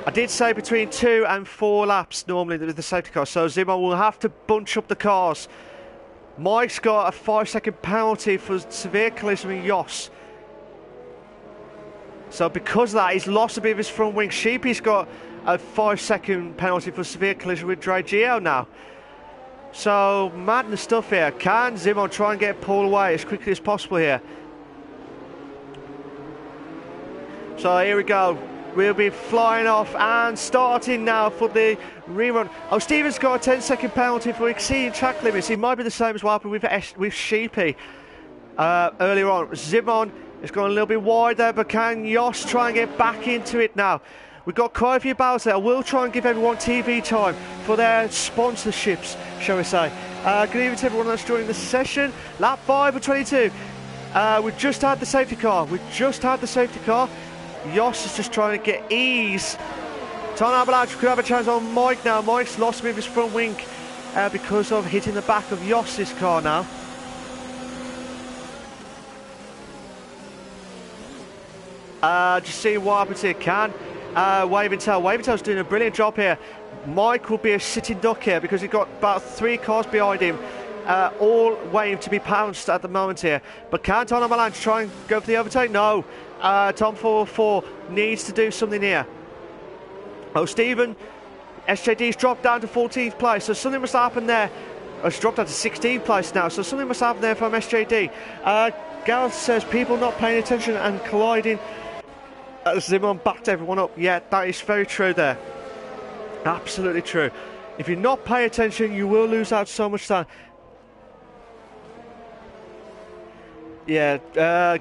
I did say between 2 and 4 laps normally with the safety car. So Simon will have to bunch up the cars. Mike's got a 5-second penalty for severe collision with Jos. So because of that, he's lost a bit of his front wing. Sheepy's got a 5-second penalty for severe collision with Drageo now. So, madness stuff here. Can Simon try and get pulled away as quickly as possible here? So, here we go. We'll be flying off and starting now for the rerun. Oh, Stephen's got a 10-second penalty for exceeding track limits. It might be the same as what happened with Sheepy earlier on. Simon has gone a little bit wide there, but can Jos try and get back into it now? We've got quite a few battles there. We'll try and give everyone TV time for their sponsorships, shall we say. Good evening to everyone that's joining the session. Lap 5 of 22. We've just had the safety car. Jos is just trying to get ease. Tom Avalanche could have a chance on Mike now. Mike's lost a bit of his front wing because of hitting the back of Jos's car now. Just see what happens here. Can Waving Tail's doing a brilliant job here. Mike will be a sitting duck here because he's got about 3 cars behind him, all waiting to be pounced at the moment here. But can Tom Avalanche try and go for the overtake? No. Tom 404 needs to do something here. Oh, Stephen, SJD's dropped down to 14th place, so something must happen there. Oh, it's dropped down to 16th place now, so something must happen there from SJD. Gareth says people not paying attention and colliding. Simon backed everyone up. Yeah, that is very true there. Absolutely true. If you're not paying attention, you will lose out so much time. Yeah,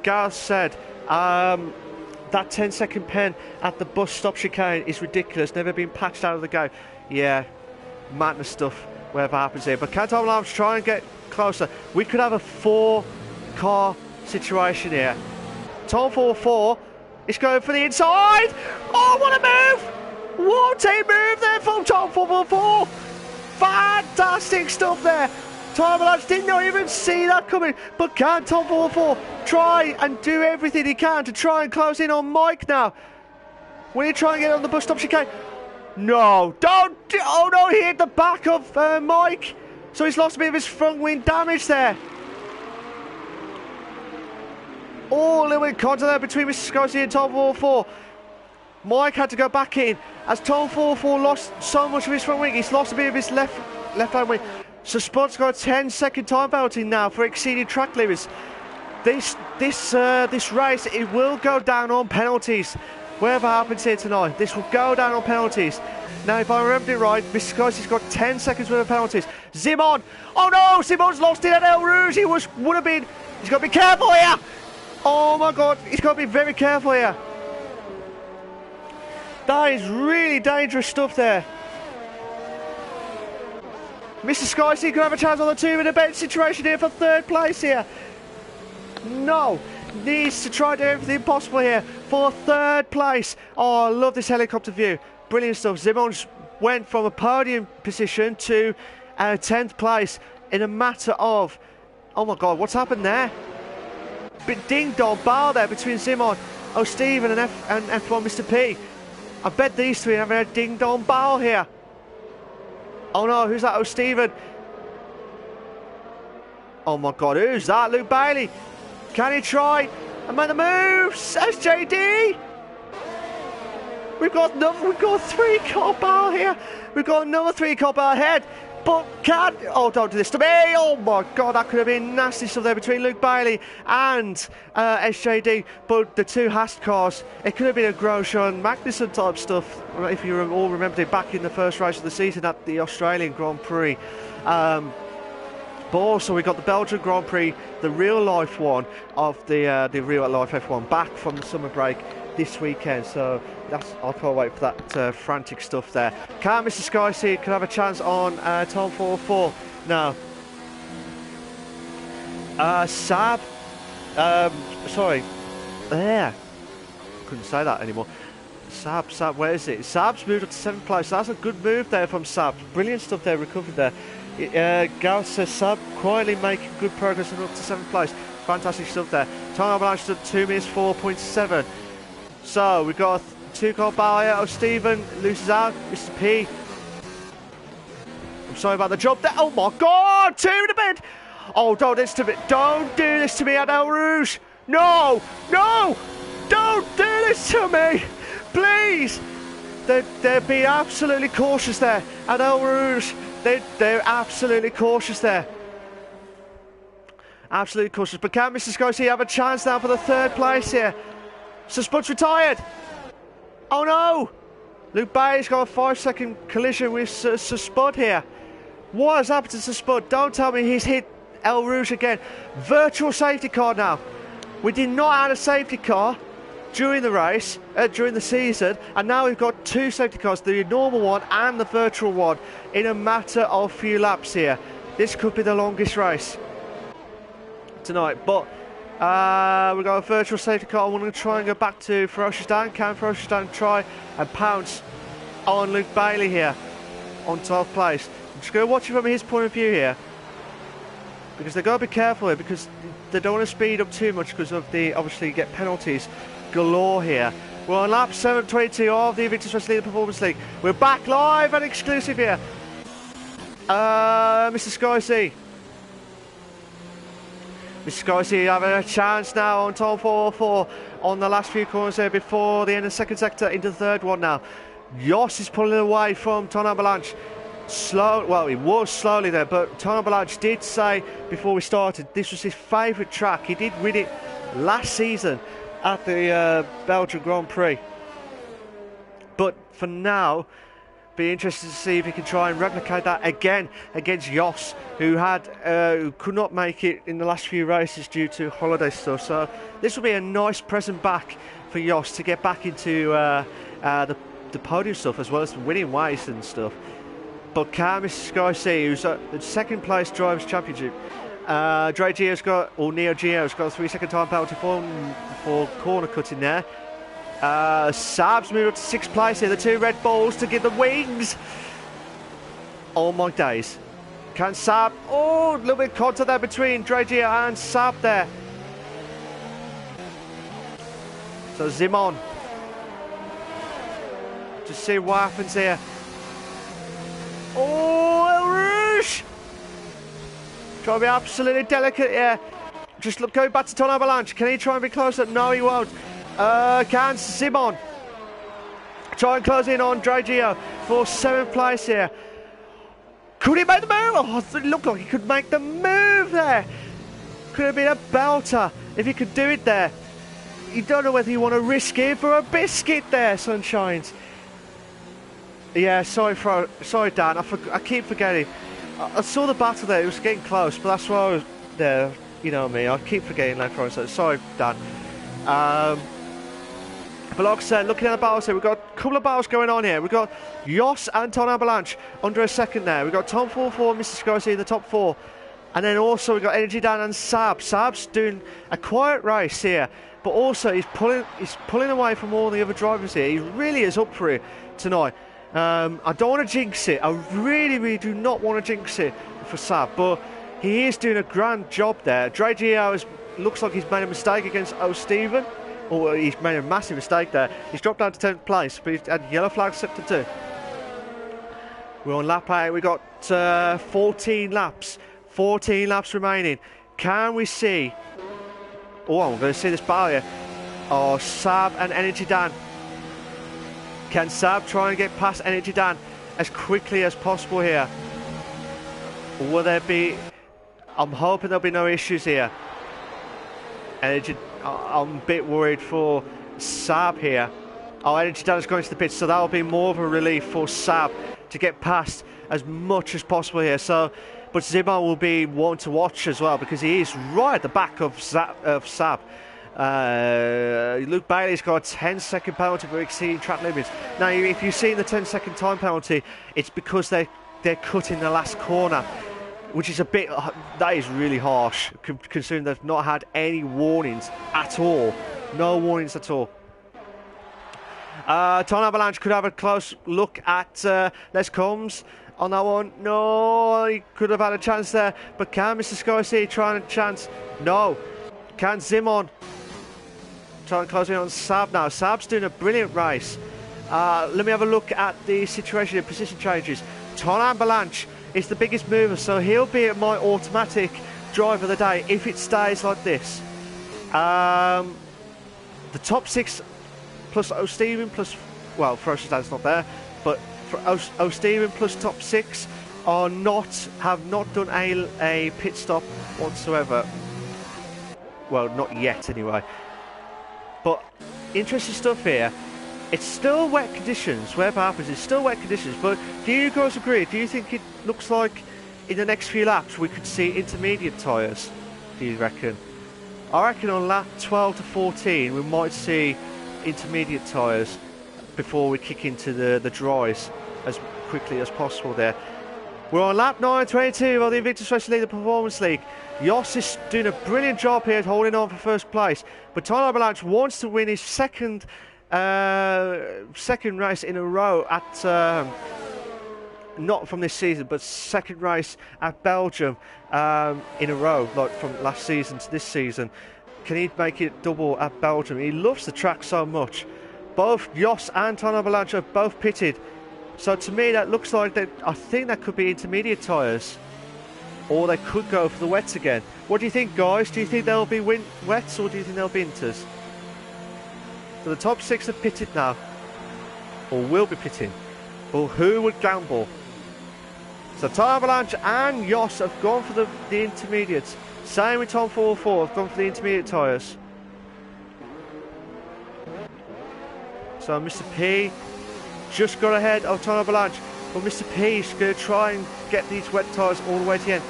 Gareth said that 10-second pen at the bus stop chicane is ridiculous. Never been patched out of the game. Yeah, madness stuff, whatever happens here. But can Tom Lambs try and get closer? We could have a 4-car situation here. Tom 4-4 is going for the inside. Oh, what a move! What a move there from Tom 4-4. Fantastic stuff there. Tom Lambs did not even see that coming. But can Tom 4-4 try and do everything he can to try and close in on Mike now? Will he try and get on the bus stop chicane? No, don't. Oh no, he hit the back of Mike. So he's lost a bit of his front wing damage there. Oh, a little bit of contact there between Mr. Scorsese and Tom 4-4. Mike had to go back in as Tom 4-4 lost so much of his front wing. He's lost a bit of his left hand wing. So Spud's got a 10-second time penalty now for exceeding track limits. This race, it will go down on penalties. Whatever happens here tonight, this will go down on penalties. Now, if I remember it right, Mr. Scorsese got 10 seconds worth of penalties. Simon! Oh no! Simon's lost it at El Rouge. He would have been. He's got to be careful here. Oh my God! He's got to be very careful here. That is really dangerous stuff there. Mr. Scorsese could have a chance on the 2 in a bench situation here for 3rd place here. No, needs to try to do everything possible here for 3rd place. Oh, I love this helicopter view. Brilliant stuff. Simons went from a podium position to 10th place in a matter of... Oh my God, what's happened there? Bit ding-dong bar there between Simon, Stephen and F1 Mr. P. I bet these 3 are having a ding-dong bar here. Oh no, who's that? Stephen. Oh my God, who's that? Luke Bailey. Can he try and make the moves? SJD. We've got 3-car bar here. We've got another 3-car bar ahead. But oh, don't do this to me! Oh my God, that could have been nasty stuff there between Luke Bailey and SJD. But the two Haas cars, it could have been a Grosjean Magnussen type stuff, if you all remembered it back in the first race of the season at the Australian Grand Prix. But also we got the Belgian Grand Prix, the real life one of the real life F1 back from the summer break this weekend. So I can't wait for that frantic stuff there. Can Mr. Sky see can have a chance on Tom 4-4? No. Saab. Sorry. There. Couldn't say that anymore. Saab, where is it? Saab's moved up to 7th place. That's a good move there from Saab. Brilliant stuff there, recovered there. Gareth says Saab quietly making good progress and up to 7th place. Fantastic stuff there. Time avalanche at 2 minutes 4.7. So we've got a 2-car barrier. Oh, Stephen loses out. Mr. P. I'm sorry about the job there. Oh my God, 2 in a bit. Oh, don't do this to me. Don't do this to me at El Rouge. No, no, don't do this to me. Please. They're being absolutely cautious there at El Rouge. They're absolutely cautious there. Absolutely cautious. But can Mr. Scorsese have a chance now for the 3rd place here? So Spud's retired. Oh no! Luke Bailey's got a 5-second collision with Spud here. What has happened to Spud? Don't tell me he's hit El Rouge again. Virtual safety car now. We did not have a safety car during the race, during the season, and now we've got 2 safety cars, the normal one and the virtual one, in a matter of few laps here. This could be the longest race tonight, but we've got a virtual safety car. I want to try and go back to Ferocious Dan. Can Ferocious Dan try and pounce on Luke Bailey here on 12th place? I'm just going to watch it from his point of view here, because they've got to be careful here, because they don't want to speed up too much because of the, obviously, you get penalties galore here. We're on lap 722 of the Invictus Race Leader Performance League. We're back live and exclusive here. Mr. Scorsese. Mr. Scorsese having a chance now on Tom 404 on the last few corners here before the end of the 2nd sector into the 3rd one now. Yoss is pulling away from Ton Avalanche. Well, he was slowly there, but Ton Avalanche did say before we started this was his favourite track. He did win it last season at the Belgian Grand Prix. But for now, be interested to see if he can try and replicate that again against Yoss, who could not make it in the last few races due to holiday stuff. So this will be a nice present back for Yoss to get back into the podium stuff as well as winning ways and stuff. But can Mr. Scorsese, who's at the 2nd place Drivers' Championship, Dre Gio's got, or Neo Gio's got a 3-second time penalty for corner cutting there. Saab's moved up to 6th place here, the 2 Red Bulls to give the wings. Oh my days. Can Saab, oh, a little bit of contact there between Dre Gio and Saab there. So Zimon. Just see what happens here. Oh, El Rouge! Trying to be absolutely delicate here. Just look, going back to Ton Avalanche. Can he try and be closer? No, he won't. Can Simon try and close in on Dre Gio for 7th place here? Could he make the move? Oh, it looked like he could make the move there. Could have been a belter if he could do it there. You don't know whether you want to risk it for a biscuit there, Sunshines. Yeah, sorry Dan, I keep forgetting. I saw the battle there, it was getting close, but that's why I was there, you know me, I keep forgetting later on, so sorry Dan. But like I said, looking at the battles here, we've got a couple of battles going on here. We've got Yoss and Ton Avalanche under a second there. We've got Tom 4-4 and Mr. Scorsese in the top 4. And then also we've got Energy Dan and Saab. Saab's doing a quiet race here, but also he's pulling away from all the other drivers here. He really is up for it tonight. I don't want to jinx it. I really do not want to jinx it for Saab, but he is doing a grand job there. Dre Gio looks like he's made a mistake against O'Steven, or he's made a massive mistake there. He's dropped down to 10th place, but he's had yellow flag sector 2. We're on lap 8. We've got 14 laps. 14 laps remaining. Can we see... Oh, I'm going to see this battle here. Oh, Saab and Energy Dan. Can Saab try and get past Energy Dan as quickly as possible here? Will there be... I'm hoping there'll be no issues here. Energy... I'm a bit worried for Saab here. Oh, Energy Dan is going to the pits, so that'll be more of a relief for Saab to get past as much as possible here. So, but Zimmer will be one to watch as well, because he is right at the back of Saab. Luke Bailey's got a 10-second penalty for exceeding track limits. Now, if you've seen the 10-second time penalty, it's because they're cutting the last corner, which is a bit... that is really harsh, considering they've not had any warnings at all. No warnings at all. Ton Avalanche could have a close look at Les Combs on that one. No, he could have had a chance there, but can Mr. Scorsese try a chance? No. Can Zimon try and close in on Saab now? Saab's doing a brilliant race. Let me have a look at the situation in position changes. Ton Avalanche is the biggest mover, so he'll be at my automatic drive of the day if it stays like this. The top 6 plus O'Steven plus, well, Ferocious's not there, but for O'Steven plus top 6 have not done a pit stop whatsoever. Well, not yet anyway. But interesting stuff here. It's still wet conditions. Whatever happens, it's still wet conditions. But do you guys agree? Do you think it looks like in the next few laps we could see intermediate tyres? Do you reckon? I reckon on lap 12 to 14 we might see intermediate tyres before we kick into the dries as quickly as possible there. We're on lap 9:22 of the Invictus Race League, the Performance League. Jos is doing a brilliant job here at holding on for first place, but Ton Avalanche wants to win his second race in a row at not from this season, but second race at Belgium in a row, like from last season to this season. Can he make it double at Belgium? He loves the track so much. Both Jos and Ton Avalanche are both pitted. So to me that looks like I think that could be intermediate tyres. Or they could go for the wets again. What do you think, guys? Do you think they'll be wets or do you think they'll be inters? So the top 6 are pitted now. Or will be pitting. Well, who would gamble? So Ton Avalanche and Jos have gone for the intermediates. Same with Tom 44 have gone for the intermediate tyres. So Mr. P just got ahead of Ton Avalanche, but Mr. P is going to try and get these wet tyres all the way to the end.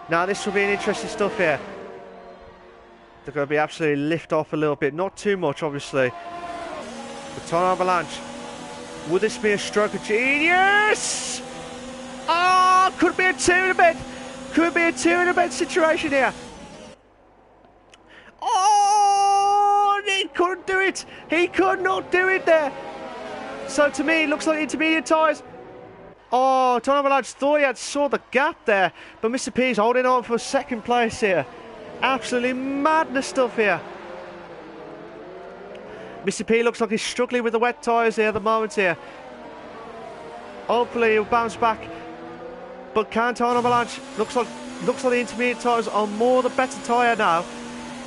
Now this will be an interesting stuff here. They're going to be absolutely lift off a little bit, not too much obviously. But Ton Avalanche, would this be a stroke of genius? Oh, could be a 2 in a bit. Could be a 2 in a bit situation here. Oh, he couldn't do it. He could not do it there. So to me, it looks like intermediate tyres. Oh, Ton Avalanche thought he had saw the gap there, but Mr. P is holding on for second place here. Absolutely madness stuff here. Mr. P looks like he's struggling with the wet tyres here at the moment here. Hopefully he'll bounce back. But can Ton Avalanche looks like the intermediate tyres are more the better tyre now,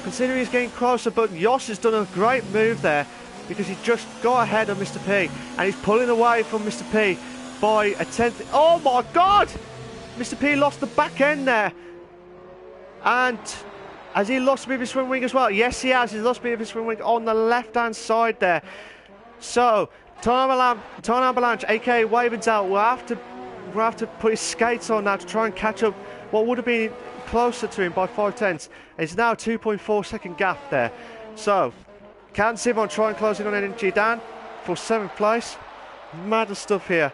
considering he's getting closer. But Jos has done a great move there, because he just got ahead of Mr. P and he's pulling away from Mr. P by a tenth. Oh my God! Mr. P lost the back end there. And has he lost a bit of his swim wing as well? Yes, he has. He's lost a bit of his swim wing on the left-hand side there. So, Ton Avalanche, aka Wavensdale, will have to put his skates on now to try and catch up what would have been closer to him by 5 tenths. It's now a 2.4 second gap there. So, can Simon try and close in on Energy Dan for 7th place? Mad stuff here.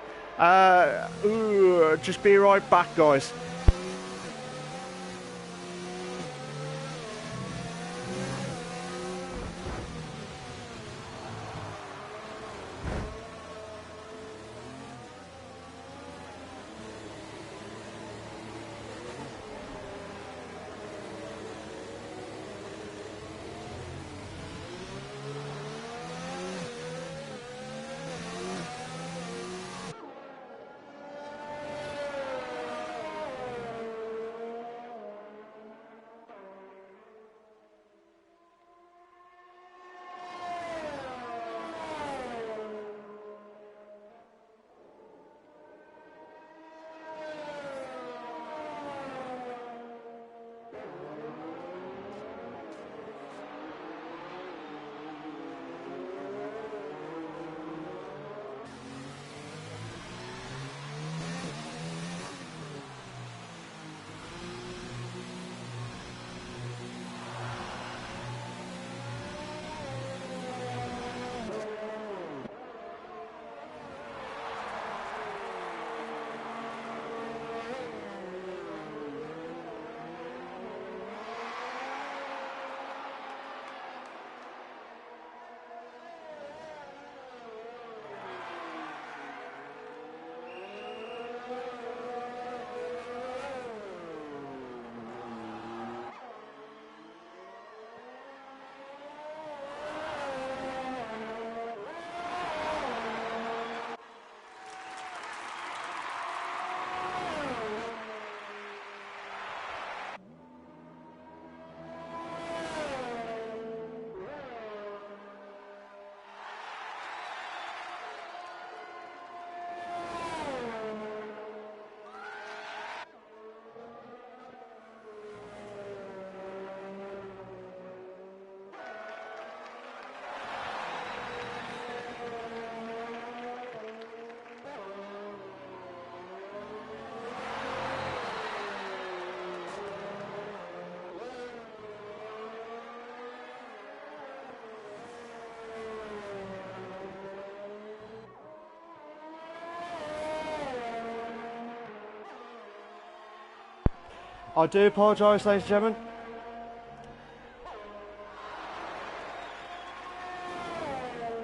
Just be right back, guys. I do apologise, ladies and gentlemen.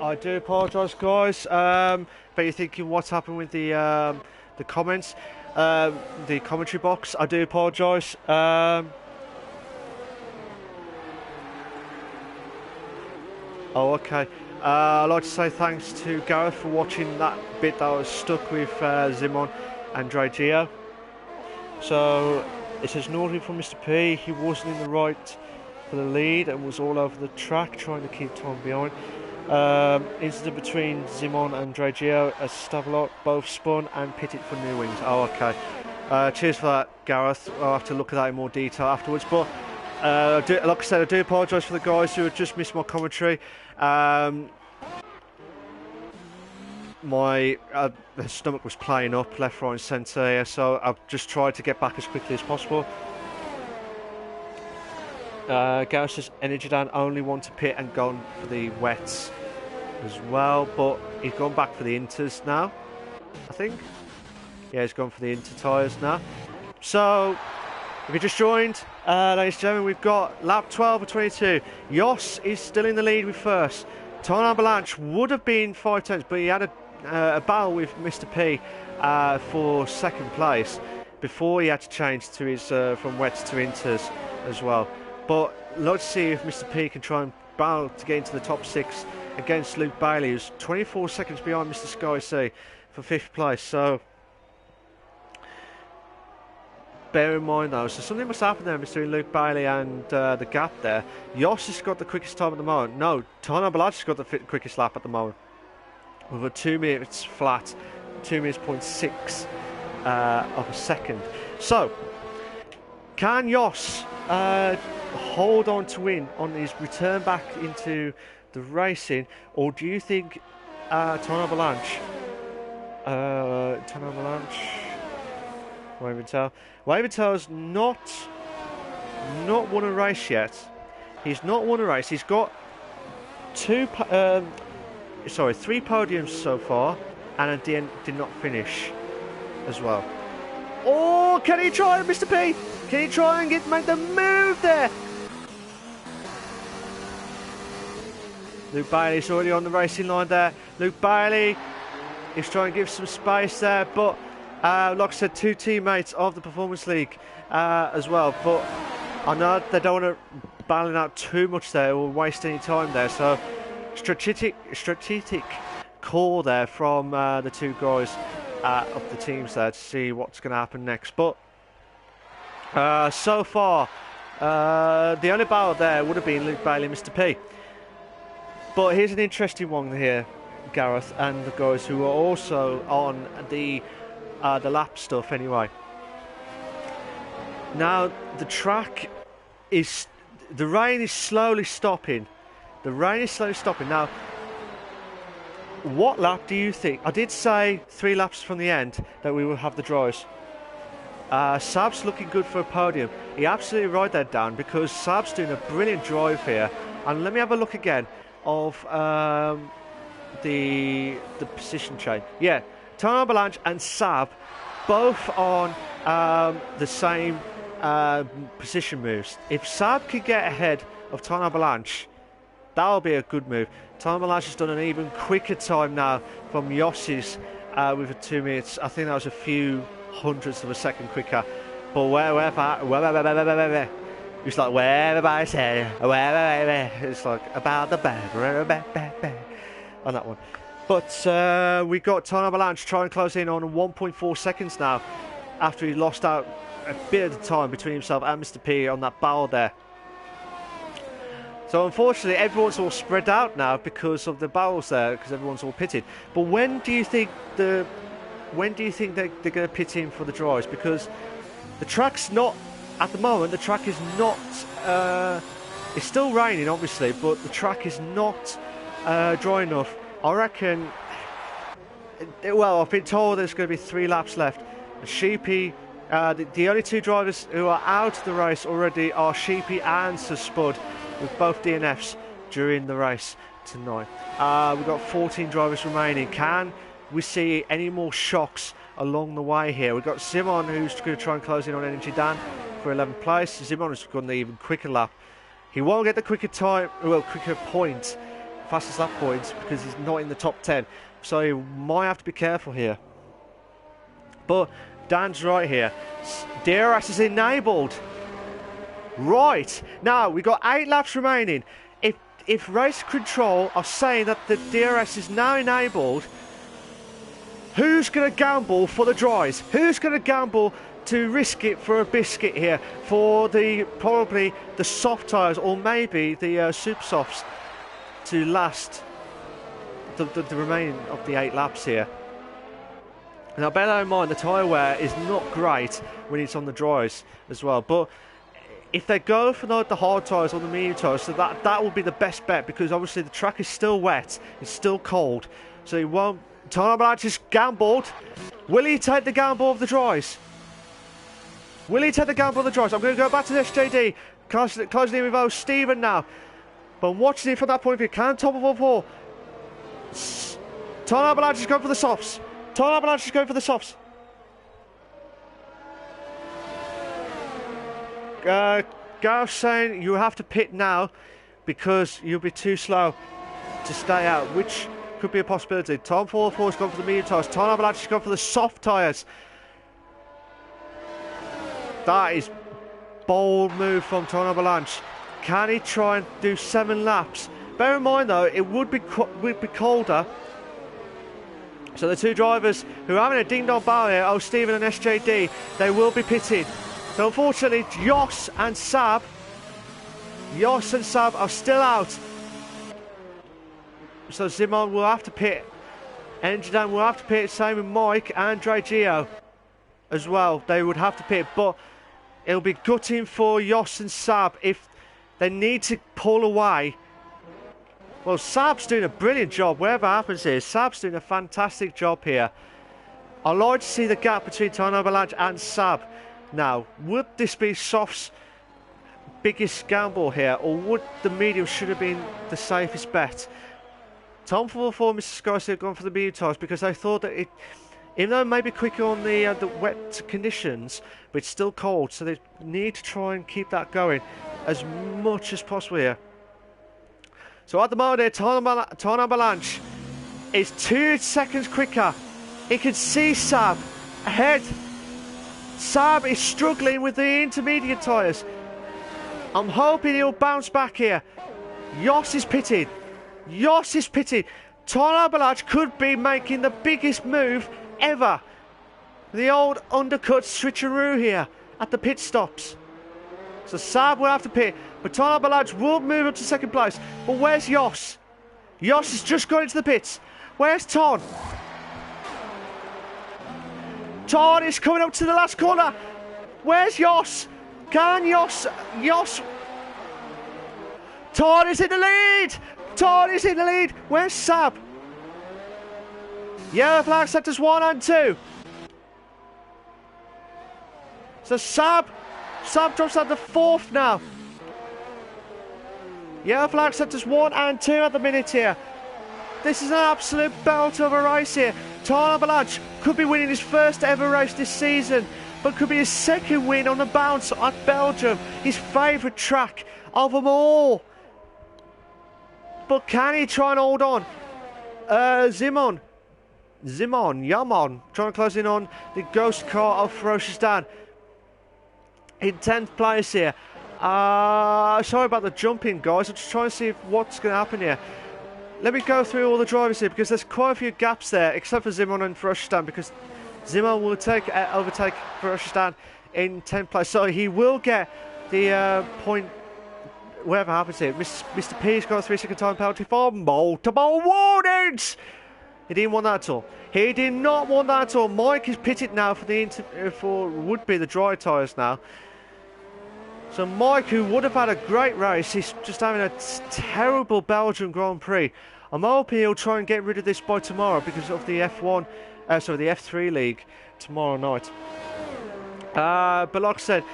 I do apologise, guys. But you're thinking what's happened with the comments, the commentary box. I do apologise. Oh, okay. I'd like to say thanks to Gareth for watching that bit that was stuck with Simon and Dragio. So it says naughty from Mr. P. He wasn't in the right for the lead and was all over the track trying to keep time behind. Incident between Simon and Dragio as Stavelot both spun and pitted for new wings. Oh, okay. Cheers for that, Gareth. I'll have to look at that in more detail afterwards. But like I said, I do apologise for the guys who have just missed my commentary. My stomach was playing up left, right and centre here, so I've just tried to get back as quickly as possible. Gareth says Energy Dan only want to pit and gone for the wets as well, but he's gone back for the inters now, I think. Yeah, he's gone for the inter tyres now. So, if you just joined, ladies and gentlemen, we've got lap 12 of 22. Jos is still in the lead with first. Ton Avalanche would have been 5 turns, but he had a battle with Mr. P for second place before he had to change to his from wets to inters as well. But let's see if Mr. P can try and battle to get into the top 6 against Luke Bailey, who's 24 seconds behind Mr. Sky C for 5th place. So bear in mind though, so something must happen there between Luke Bailey and the gap there. Jos has got the quickest time at the moment. No, Tana Balaj has got the quickest lap at the moment with a 2 minutes flat, 2 minutes 0.6 of a second. So can Jos hold on to win on his return back into the racing, or do you think Tana Avalanche Waventel's not won a race yet. He's not won a race. He's got 3 podiums so far, and did not finish as well. Oh, can he try, Mr. P? Can he try and make the move there? Luke Bailey's already on the racing line there. Luke Bailey is trying to give some space there, but like I said, 2 teammates of the Performance League as well. But I know they don't want to balance out too much there or waste any time there. So strategic call there from the 2 guys of the teams there to see what's going to happen next. But so far, the only battle there would have been Luke Bailey and Mr. P. But here's an interesting one here, Gareth, and the guys who are also on the lap stuff anyway. Now the rain is slowly stopping. Now, what lap do you think? I did say 3 laps from the end that we will have the dries. Saab's looking good for a podium. He absolutely write that down because Saab's doing a brilliant drive here. And let me have a look again of the position chain. Yeah, Tana Avalanche and Saab both on the same position moves. If Saab could get ahead of Tana Avalanche, that'll be a good move. Tana Avalanche has done an even quicker time now from Jos's with a 2 minutes. I think that was a few hundredths of a second quicker. But it's like wherever I say, it's like about the bag on that one. But we got Tana Avalanche trying to close in on 1.4 seconds now after he lost out a bit of the time between himself and Mr. P on that barrel there. So unfortunately everyone's all spread out now because of the barrels there, because everyone's all pitted. But when do you think they're going to pit in for the dries? Because the track's not, at the moment, the track is not, it's still raining obviously, but the track is not dry enough. I reckon, well, I've been told there's going to be 3 laps left. Sheepy, the only 2 drivers who are out of the race already are Sheepy and Sir Spud, with both DNFs during the race tonight. We've got 14 drivers remaining. Can we see any more shocks along the way here? We've got Simon, who's going to try and close in on Energy Dan for 11th place. Simon has gone the even quicker lap. He won't get the quicker time, well, quicker point, fastest lap points, because he's not in the top 10. So he might have to be careful here. But Dan's right here. DRS is enabled. Right. Now, we've got 8 laps remaining. If race control are saying that the DRS is now enabled, who's going to gamble for the dries? Who's going to gamble to risk it for a biscuit here? For probably the soft tyres, or maybe the super softs to last the remaining of the 8 laps here. Now, bear in mind, the tyre wear is not great when it's on the dries as well. But if they go for the hard tyres or the medium tyres, so that will be the best bet, because obviously the track is still wet, it's still cold, so he won't. Tony just gambled. Will he take the gamble of the dries? Will he take the gamble of the dries? I'm going to go back to the SJD, closing in with old Stephen now. But I'm watching it from that point of view. Can top of all 4? Tony Avalanche is going for the softs. Tony Avalanche is going for the softs. Gareth saying you have to pit now because you'll be too slow to stay out, which could be a possibility. Tom 404 has gone for the medium tyres. Tony Avalanche has gone for the soft tyres. That is bold move from Tony Avalanche. Can he try and do 7 laps? Bear in mind though, it would be colder. So the 2 drivers who are having a ding-dong battle here, oh Stephen and SJD, they will be pitted. So unfortunately, Jos and Sab are still out. So Simon will have to pit. Engidan will have to pit. Same with Mike and Gio as well. They would have to pit, but it'll be gutting for Jos and Sab if they need to pull away. Well, Sab's doing a brilliant job. Whatever happens here, Sab's doing a fantastic job here. I'd like to see the gap between Tony Avalanche and Sab. Now, would this be Soft's biggest gamble here, or would the medium should have been the safest bet? Tom 444 and Mr. Sky have gone for the medium tyres because they thought that it, even though it may be quicker on the wet conditions, but it's still cold, so they need to try and keep that going as much as possible here. So at the moment here, Tony Avalanche is 2 seconds quicker. He can see Sab ahead. Sab is struggling with the intermediate tyres. I'm hoping he'll bounce back here. Jos is pitted. Jos is pitted. Tony Avalanche could be making the biggest move ever. The old undercut switcheroo here at the pit stops. So Sab will have to pit, but Tony Avalanche will move up to 2nd place. But where's Jos? Jos has just gone into the pits. Where's Ton? Ton is coming up to the last corner. Where's Jos? Can Jos? Ton is in the lead. Ton is in the lead. Where's Sab? Yellow flag sectors 1 and 2. So Sab drops out the 4th now. Yellow flag sectors 1 and 2 at the minute here. This is an absolute belt of a race here. Tony Avalanche could be winning his 1st ever race this season, but could be his 2nd win on the bounce at Belgium, his favourite track of them all. But can he try and hold on? Zimon, Yamon, trying to close in on the ghost car of Ferocious Dan. In 10th place here. Sorry about the jumping, guys. I'm just trying to see what's going to happen here. Let me go through all the drivers here, because there's quite a few gaps there, except for Zimon and Ferocious Dan, because Zimon will overtake Ferocious Dan in 10th place. So he will get the point, whatever happens here. Mr. P's got a 3-second time penalty for multiple warnings. He didn't want that at all. He did not want that at all. Mike is pitted now for would be the dry tyres now. So Mike, who would have had a great race, he's just having a terrible Belgian Grand Prix. I'm hoping he'll try and get rid of this by tomorrow because of the the F3 League tomorrow night. But like I said,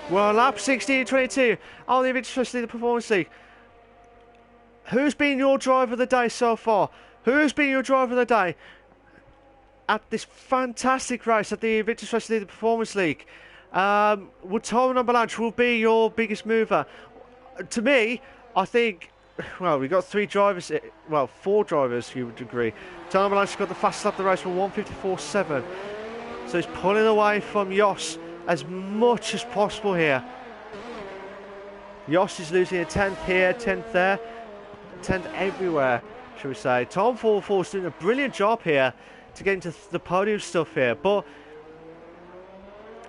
we're on lap 16-22 on the Invictus the Performance League. Who's been your driver of the day so far? Who's been your driver of the day at this fantastic race at the Invictus the Performance League? Would Tyrone Avalanche will be your biggest mover? To me, I think, well, we've got 3 drivers, well, 4 drivers, you would agree. Tyrone Avalanche has got the fastest lap of the race with 1:54.7. So he's pulling away from Jos as much as possible here. Jos is losing a 10th here, 10th there, 10th everywhere, shall we say. Tom 44 is doing a brilliant job here to get into the podium stuff here. But,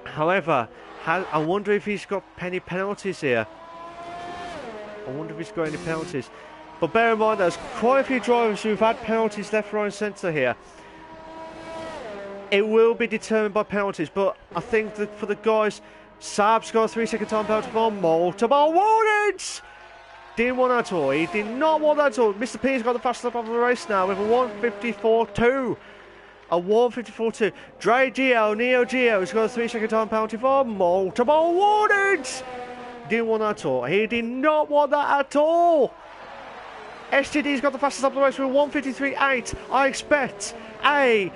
however, I wonder if he's got any penalties here. I wonder if he's got any penalties. But bear in mind, there's quite a few drivers who've had penalties left, right and centre here. It will be determined by penalties, but I think that for the guys, Saab's got a 3-second time penalty for multiple warnings. Didn't want that at all. He did not want that at all. Mr. P's got the fastest lap of the race now with a 1:54.2. A 1:54.2. Dre Geo, Neo Geo has got a 3-second time penalty for multiple warnings. Didn't want that at all. He did not want that at all. STD's got the fastest lap of the race with 1:53.8. I expect I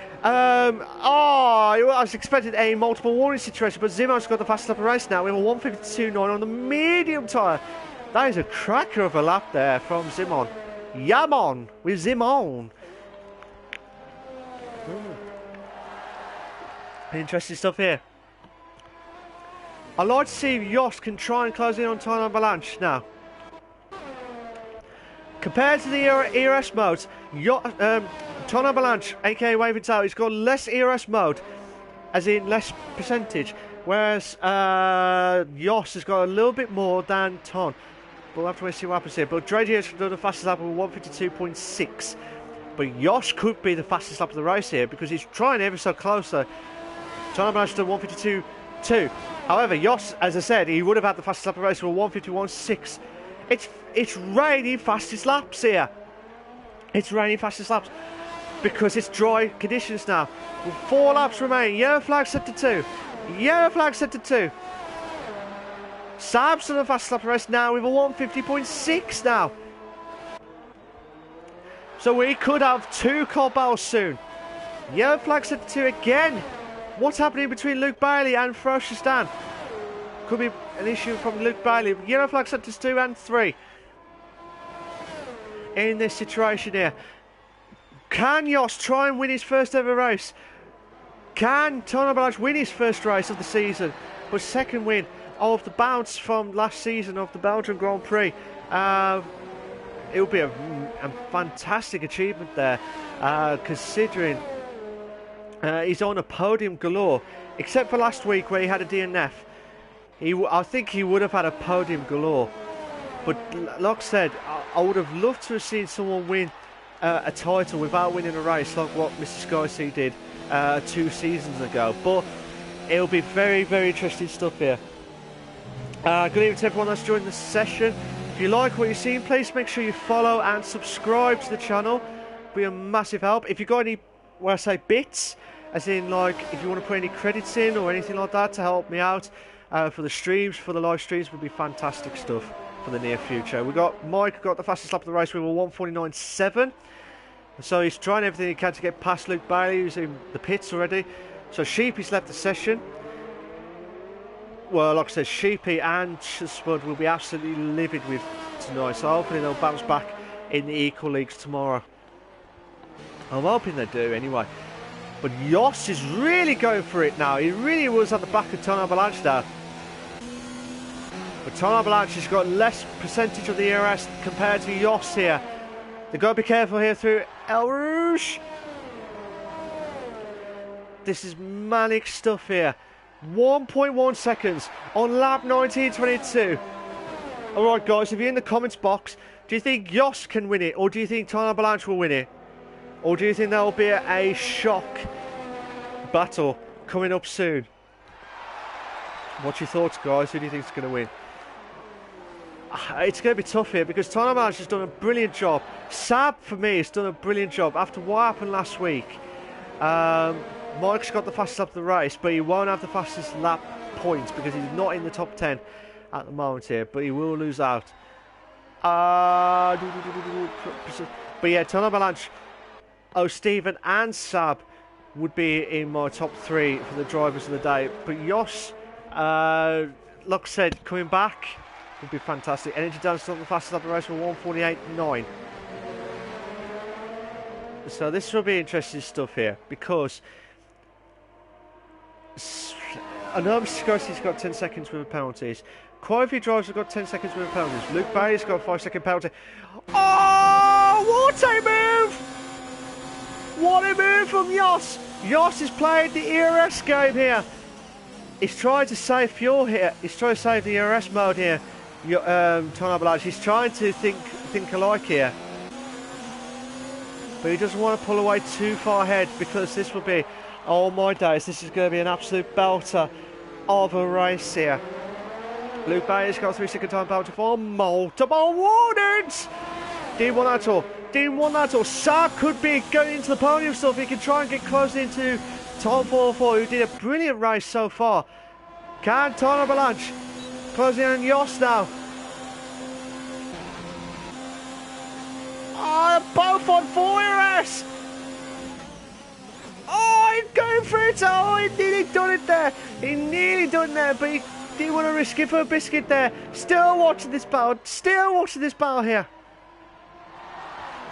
was expecting a multiple warning situation, but Zimon's got the fastest lap of the race now with a 1:52.9 on the medium tyre. That is a cracker of a lap there from Zimon. Yamon with Zimon. Interesting stuff here. I'd like to see if Jos can try and close in on Time Avalanche now. Compared to the ERS modes, Time Avalanche, aka Waving Tail, he's got less ERS mode, as in less percentage, whereas Jos has got a little bit more than Ton. But we'll have to wait and see what happens here. But Drady has done the fastest lap with 1:52.6. But Jos could be the fastest lap of the race here because he's trying ever so close. So Time Avalanche done 1:52.2. However, Jos, as I said, he would have had the fastest lap of the race with 1:51.6. It's raining fastest laps here. It's raining fastest laps because it's dry conditions now. With 4 laps remaining. Yellow flag set to 2. Yellow flag set to 2. Saab's on the fastest lap of the race now with a 1:50.6 now. So we could have 2 car battles soon. Yellow flag set to 2 again. What's happening between Luke Bailey and Ferocious Dan? Could be an issue from Luke Bailey. Yellow flag set to 2 and 3. In this situation here. Can Jos try and win his first ever race? Can Tony Avalanche win his first race of the season? But second win of the bounce from last season of the Belgian Grand Prix. It would be a fantastic achievement there, considering he's on a podium galore. Except for last week where he had a DNF. I think he would have had a podium galore. But like I said, I would have loved to have seen someone win a title without winning a race like what Mr. Skyc did 2 seasons ago. But it'll be very, very interesting stuff here. Good evening to everyone that's joined the session. If you like what you've seen, please make sure you follow and subscribe to the channel. It'll be a massive help. If you've got any, well, I say bits, as in like if you want to put any credits in or anything like that to help me out for the streams, for the live streams, would be fantastic stuff for the near future. We got Mike got the fastest lap of the race with a 1:49.7. So he's trying everything he can to get past Luke Bailey, who's in the pits already. So Sheepy's left the session. Well, like I said, Sheepy and Spud will be absolutely livid with tonight. So hopefully they'll bounce back in the equal leagues tomorrow. I'm hoping they do anyway. But Jos is really going for it now. He really was at the back of Tony Avalanche now. But Tony Avalanche has got less percentage of the ERS compared to Jos here. They've got to be careful here through El Rouge. This is manic stuff here. 1.1 seconds on lap 19.22. Alright guys, if you're in the comments box, do you think Jos can win it? Or do you think Tony Avalanche will win it? Or do you think there will be a shock battle coming up soon? What's your thoughts, guys? Who do you think is going to win? It's going to be tough here because Tony Avalanche has done a brilliant job. Saab, for me, has done a brilliant job. After what happened last week, Mike's got the fastest lap of the race, but he won't have the fastest lap points because he's not in the top 10 at the moment here, but he will lose out. But yeah, Tony Avalanche, Stephen and Saab would be in my top 3 for the drivers of the day. But Jos, Like I said, coming back would be fantastic. Energy Dance on the fastest lap of the race for 1:48.9. So this will be interesting stuff here because I know Mr. Scorsese got 10 seconds with the penalties. Quite a few drivers have got 10 seconds with the penalties. Luke Bailey's got a 5-second penalty. Oh, what a move! What a move from Jos! Jos is playing the ERS game here. He's trying to save fuel here. He's trying to save the ERS mode here. Tony Balaj. He's trying to think alike here. But he doesn't want to pull away too far ahead because this will be, oh my days, this is going to be an absolute belter of a race here. Luke Bailey's got a 3-second time penalty for multiple warnings. Didn't want that at all. Didn't want that at all. Saab could be going into the podium stuff. He can try and get close into Tom 44, who did a brilliant race so far. Can Tony Balaj closing in on Jos now? Oh, both on 4RS. Oh, he's going for it. Oh, he nearly done it there. He nearly done it there, but he didn't want to risk it for a biscuit there. Still watching this battle. Still watching this battle here.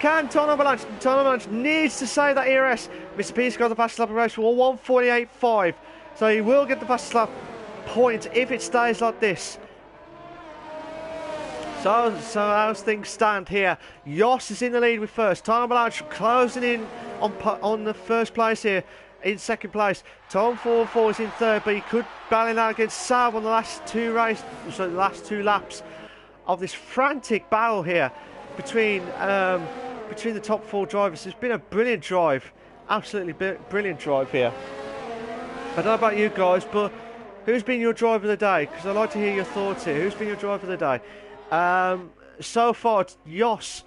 Can Tony Balaj? Tony Balaj needs to save that ERS. Mr. P's got the fastest lap of the race for 1:48.5. So he will get the fastest lap point if it stays like this. So as things stand here, Jos is in the lead with first. Tony Balaj closing in on the first place here. In second place, Tom 44 is in third, but he could battle out against Saab on the last two laps of this frantic battle here between the top four drivers. It's been a brilliant drive, absolutely brilliant drive here. I don't know about you guys, but who's been your driver of the day? Because I'd like to hear your thoughts here. Who's been your driver of the day? So far, it's Jos.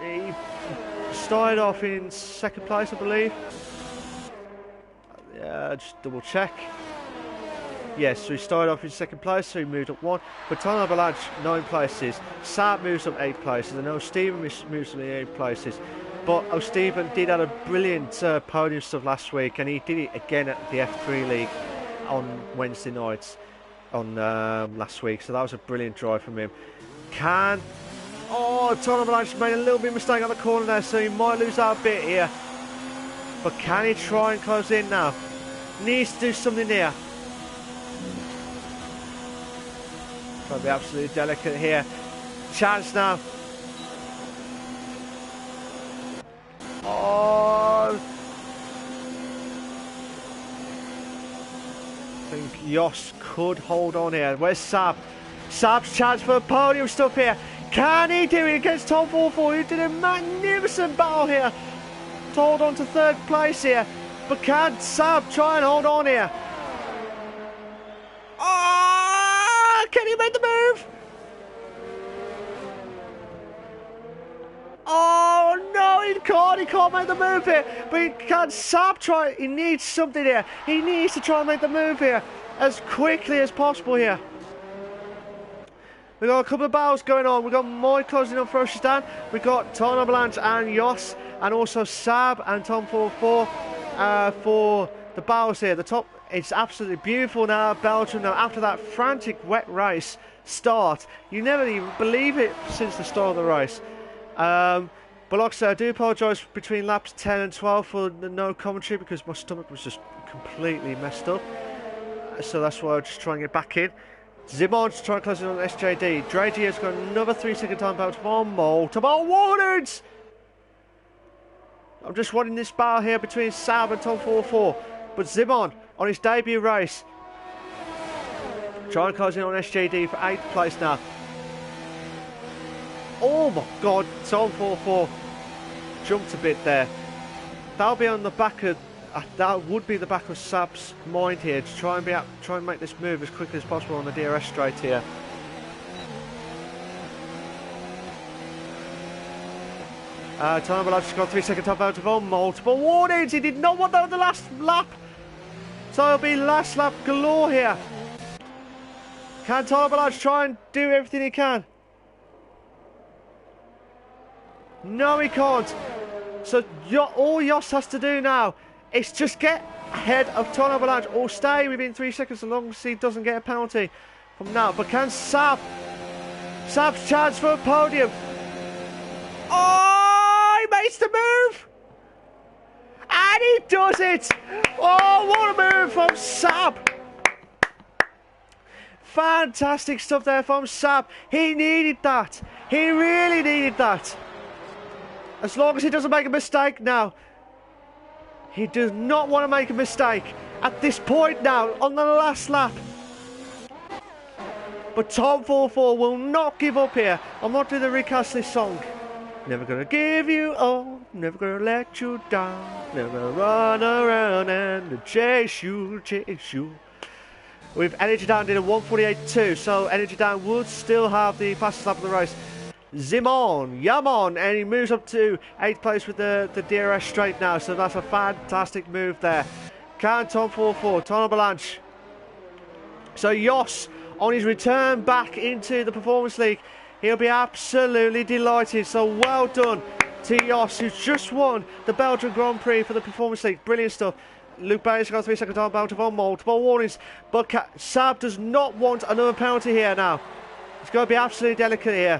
He started off in second place, I believe. Just double check. Yes, so he started off in second place, so he moved up one. But Tony Balaj, 9 places. Saab moves up 8 places. I know Stephen moves up 8 places. But Stephen did have a brilliant podium stuff last week, and he did it again at the F3 League on Wednesday nights on last week. So that was a brilliant drive from him. Tony Balaj made a little bit of mistake on the corner there, so he might lose out a bit here. But can he try and close in now? Needs to do something here. Trying to be absolutely delicate here. Chance now. Oh, I think Jos could hold on here. Where's Saab? Saab's chance for podium stuff here. Can he do it against Tom 44, who did a magnificent battle here to hold on to third place here? But can Saab try and hold on here? Oh, can he make the move? Oh no, he can't make the move here. But can Saab try? He needs something here. He needs to try and make the move here as quickly as possible here. We've got a couple of battles going on. We've got Mike closing on Ferocioustan. We've got Tony Balaj and Jos, and also Saab and Tom 44 for the battles here. The top, it's absolutely beautiful now at Belgium. Now, after that frantic wet race start, you never even believe it since the start of the race. But like I said, I do apologise between laps 10 and 12 for the no commentary because my stomach was just completely messed up. So that's why I'm just trying to get back in. Zimon's trying to close it on SJD. Draghi has got another 3-second time penalty for multiple warnings. I'm just wanting this battle here between Saab and Tom 44. But Zimon on his debut race trying to close in on SJD for 8th place now. Oh my god, Tom 44 jumped a bit there. That'll be on the back of that would be the back of Saab's mind here to try and make this move as quickly as possible on the DRS straight here. Tony Balaj's got 3-second top out of multiple warnings. He did not want that on the last lap. So it'll be last lap galore here. Can Tony Balaj try and do everything he can? No, he can't. So all Jos has to do now is just get ahead of Ton Avalanche, or stay within 3 seconds as long as he doesn't get a penalty from now. But can Sab's chance for a podium? Oh, he makes the move! And he does it! Oh, what a move from Sab! Fantastic stuff there from Sab. He needed that. He really needed that. As long as he doesn't make a mistake now. He does not want to make a mistake at this point now, on the last lap. But Tom 44 will not give up here. I'm not doing the recast this song. Never gonna give you all, never gonna let you down, never gonna run around and chase you. With Energy Down did a 1:48.2, so Energy Down would still have the fastest lap of the race. Zimon, Yamon, and he moves up to 8th place with the DRS straight now, so that's a fantastic move there. Can Tom 44, Ton Avalanche. So Jos, on his return back into the Performance League, he'll be absolutely delighted. So well done to Jos, who's just won the Belgian Grand Prix for the Performance League. Brilliant stuff. Luke Bailey's got 3 seconds on bounty on multiple warnings, but Sab does not want another penalty here now. It's going to be absolutely delicate here.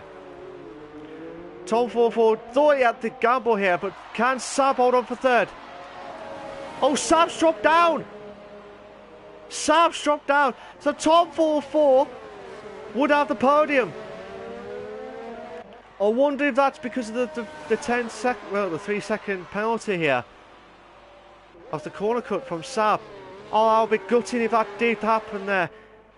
Tom 44 thought he had the gamble here, but can Sab hold on for third? Oh, Sab's dropped down. Sab's dropped down. So Tom 44 would have the podium. I wonder if that's because of the 3 second penalty here of the corner cut from Sab. Oh, I'll be gutting if that did happen there,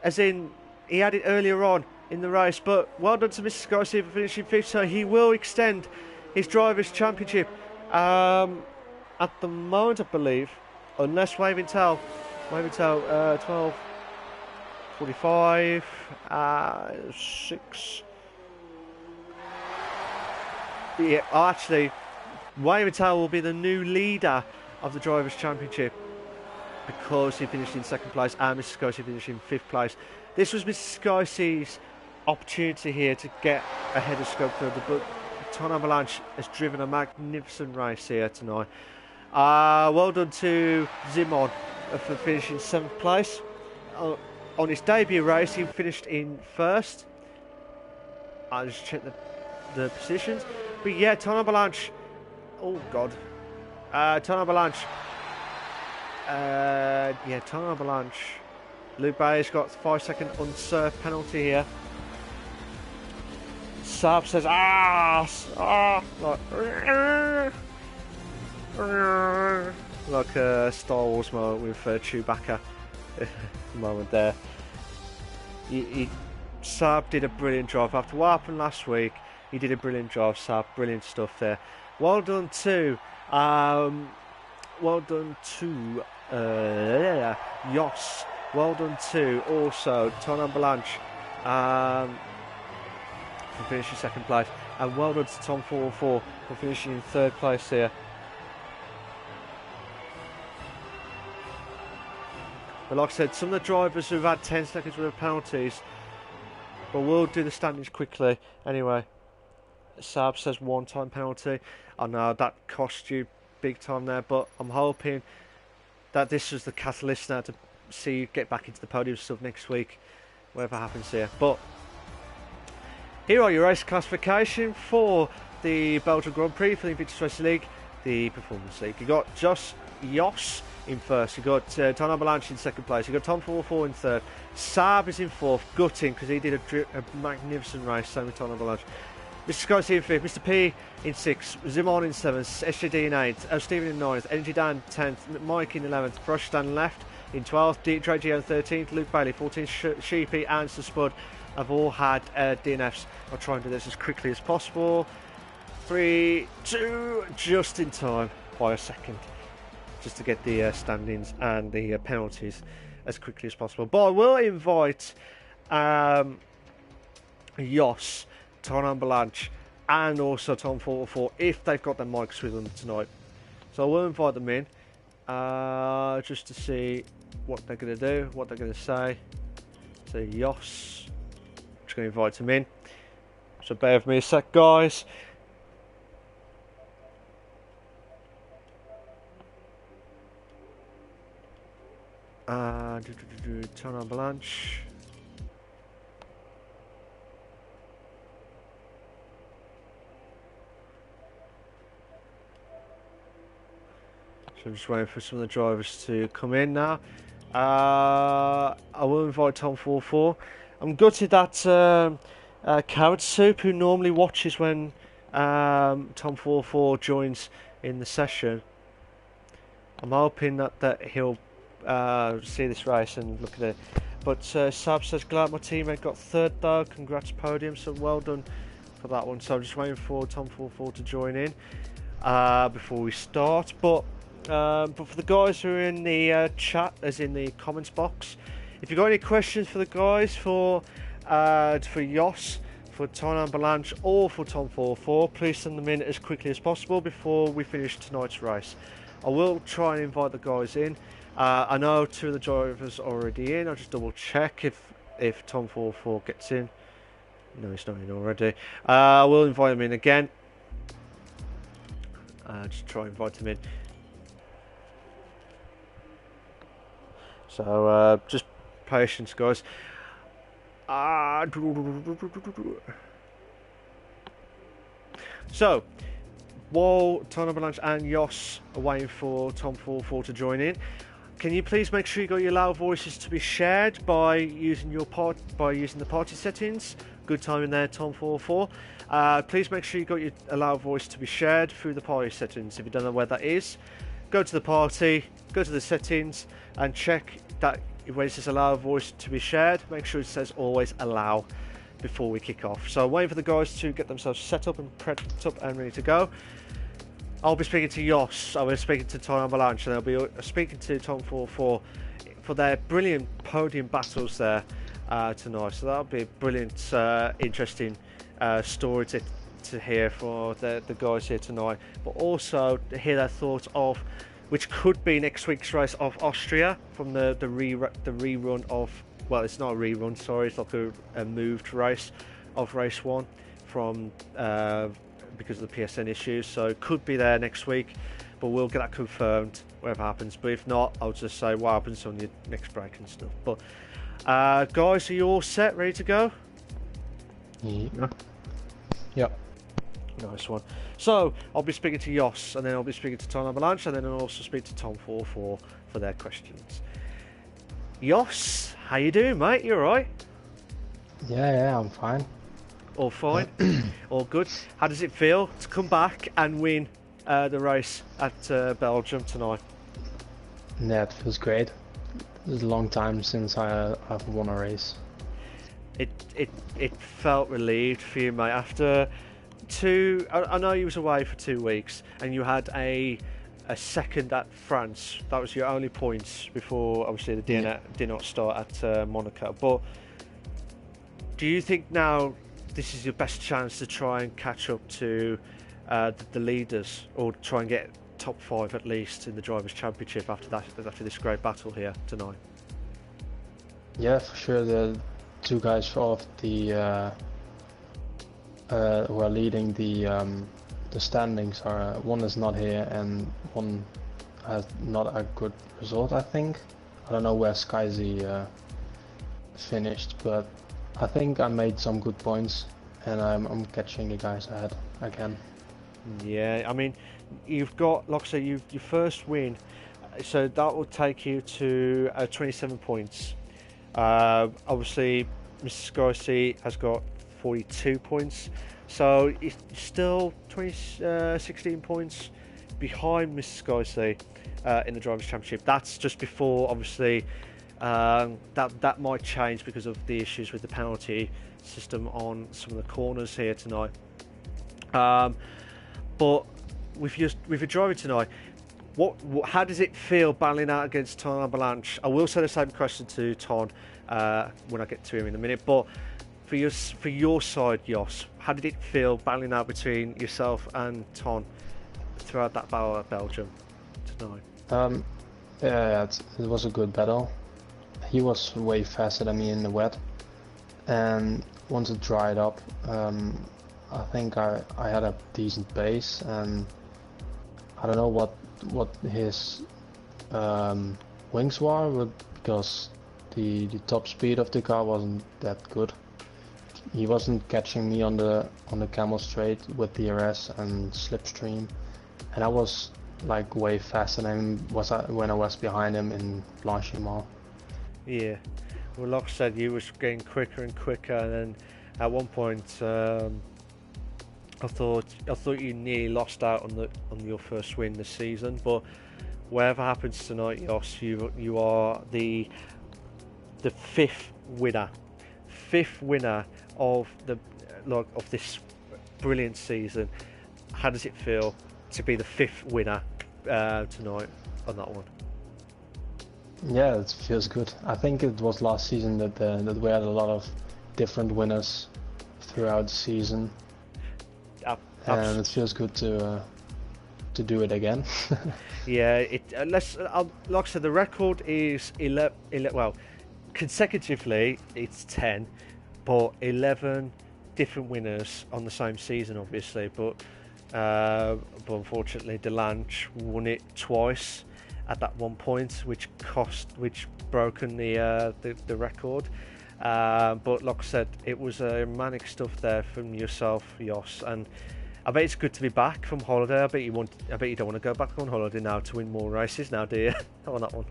as in he had it earlier on in the race. But well done to Mr. Scorsese for finishing 5th, so he will extend his Drivers' Championship at the moment, I believe, unless Waving Tail 12:45 6. Yeah, actually, Waving Tail will be the new leader of the Drivers' Championship because he finished in 2nd place and Mr. Scorsese finished in 5th place. This was Mr. Scorsese's opportunity here to get ahead of Scope further, but Ton Avalanche has driven a magnificent race here tonight. Well done to Zimon for finishing 7th place. On his debut race, he finished in 1st. I'll just check the positions. But yeah, Ton Avalanche. Oh, God. Ton Avalanche. Ton Avalanche. Luke Bay's got 5 second unserved penalty here. Sab says, like a Star Wars moment with Chewbacca moment there. Sab did a brilliant job. After what happened last week, he did a brilliant job, Sab. Brilliant stuff there. Well done to Jos. Well done to also Ton Avalanche for finishing 2nd place, and well done to Tom 44 for finishing in 3rd place here. But like I said, some of the drivers who've had 10 seconds worth of penalties, but we'll do the standings quickly anyway. Sab says 1-time penalty. I know that cost you big time there, but I'm hoping that this was the catalyst now to see you get back into the podium stuff next week, whatever happens here. But here are your race classification for the Belgian Grand Prix for the Invictus Racing League, the Performance League. You got Jos in 1st, you got Ton Avalanche in 2nd place, you got Tom 44 in 3rd, Sab is in 4th, gutting because he did a magnificent race, same with Ton Avalanche. Mr. Scorsese in 5th, Mr. P in 6th, Zimon in 7th, SJD in 8th, Stephen in 9th, Energy Dan 10th, Mike in 11th, Frostan left in 12th, Dre Geo in 13th, Luke Bailey 14th, Sheepy and Sir Spud have all had DNFs. I'll try and do this as quickly as possible. 3, 2, just in time by a second, just to get the standings and the penalties as quickly as possible. But I will invite Jos, Ton Avalanche and also Tom 44 if they've got their mics with them tonight. So I will invite them in just to see what they're going to do, what they're going to say. So Jos, just going to invite them in. So bear with me a sec, guys. Turn on Blanche. So I'm just waiting for some of the drivers to come in now. I will invite Tom44. I'm gutted that Carrot Soup, who normally watches when Tom44 joins in the session, I'm hoping that he'll see this race and look at it. But Sab says, glad my teammate got third though. Congrats podium, so well done for that one. So I'm just waiting for Tom44 to join in before we start. But for the guys who are in the chat, as in the comments box, if you've got any questions for the guys, for Jos, for Tonan Balanche, or for Tom44, please send them in as quickly as possible before we finish tonight's race. I will try and invite the guys in. I know 2 of the drivers are already in. I'll just double check if Tom44 gets in. No, he's not in already. I will invite him in again. Just try and invite him in. So just patience, guys. So while Tona Blanche and Jos are waiting for Tom44 to join in, can you please make sure you got your loud voices to be shared by using the party settings? Good time in there, Tom44. Please make sure you got your loud voice to be shared through the party settings. If you don't know where that is, go to the party, go to the settings, and check that where it says allow voice to be shared. Make sure it says always allow before we kick off. So waiting for the guys to get themselves set up and prepped up and ready to go. I'll be speaking to Jos, I'll be speaking to Tom Avalanche, and I'll be speaking to Tom44 for their brilliant podium battles there tonight. So that'll be a brilliant, interesting story to hear for the guys here tonight, but also to hear their thoughts of which could be next week's race of Austria from the rerun of, well, it's not a rerun, sorry, it's like a moved race of race 1 from because of the PSN issues, so it could be there next week, but we'll get that confirmed whatever happens. But if not, I'll just say what happens on your next break and stuff. But guys, are you all set, ready to go? Yeah. Yep. Nice one. So I'll be speaking to Jos, and then I'll be speaking to Tom Avalanche, and then I'll also speak to Tom44 for their questions. Jos, how you doing, mate? You alright? Yeah, I'm fine. All fine? All good? How does it feel to come back and win the race at Belgium tonight? Yeah, it feels great. It's a long time since I've won a race. It felt relieved for you, mate, after I know you was away for 2 weeks and you had a second at France. That was your only points before obviously the did not start at Monaco. But do you think now this is your best chance to try and catch up to the leaders, or try and get top 5 at least in the Drivers' Championship after this great battle here tonight? Yeah, for sure. The 2 guys off the who are leading the standings are one is not here and one has not a good result, I think. I don't know where Skyzy finished, but I think I made some good points and I'm catching the guys ahead again. Yeah, I mean, you've got, like I say, your first win, so that will take you to 27 points. Obviously, Mr. Scorsese has got 42 points, so it's still 16 points behind Mr. Scorsese in the Drivers' Championship. That's just before, obviously, that might change because of the issues with the penalty system on some of the corners here tonight. But with your driving tonight, how does it feel battling out against Ton Avalanche? I will say the same question to Ton when I get to him in a minute. But for your side, Jos, how did it feel battling out between yourself and Ton throughout that battle at Belgium tonight? Yeah, it was a good battle. He was way faster than me in the wet, and once it dried up, I think I had a decent pace, and I don't know what his wings were, but because the top speed of the car wasn't that good. He wasn't catching me on the camel straight with DRS and slipstream, and I was like way faster than him when I was behind him in Blanchimont. Yeah, well, like I said, you was getting quicker and quicker, and then at one point, I thought you nearly lost out on your first win this season. But whatever happens tonight, Jos, you are the fifth winner of this brilliant season. How does it feel to be the fifth winner tonight on that one? Yeah, it feels good. I think it was last season that we had a lot of different winners throughout the season, and it feels good to do it again. Yeah, like I said, the record is 11. Well, consecutively it's 10, but 11 different winners on the same season, obviously. But unfortunately, Delange won it twice at that one point, which broken the record. But like I said, it was manic stuff there from yourself, Jos, and I bet it's good to be back from holiday. I bet you don't want to go back on holiday now to win more races now, do you? On that one.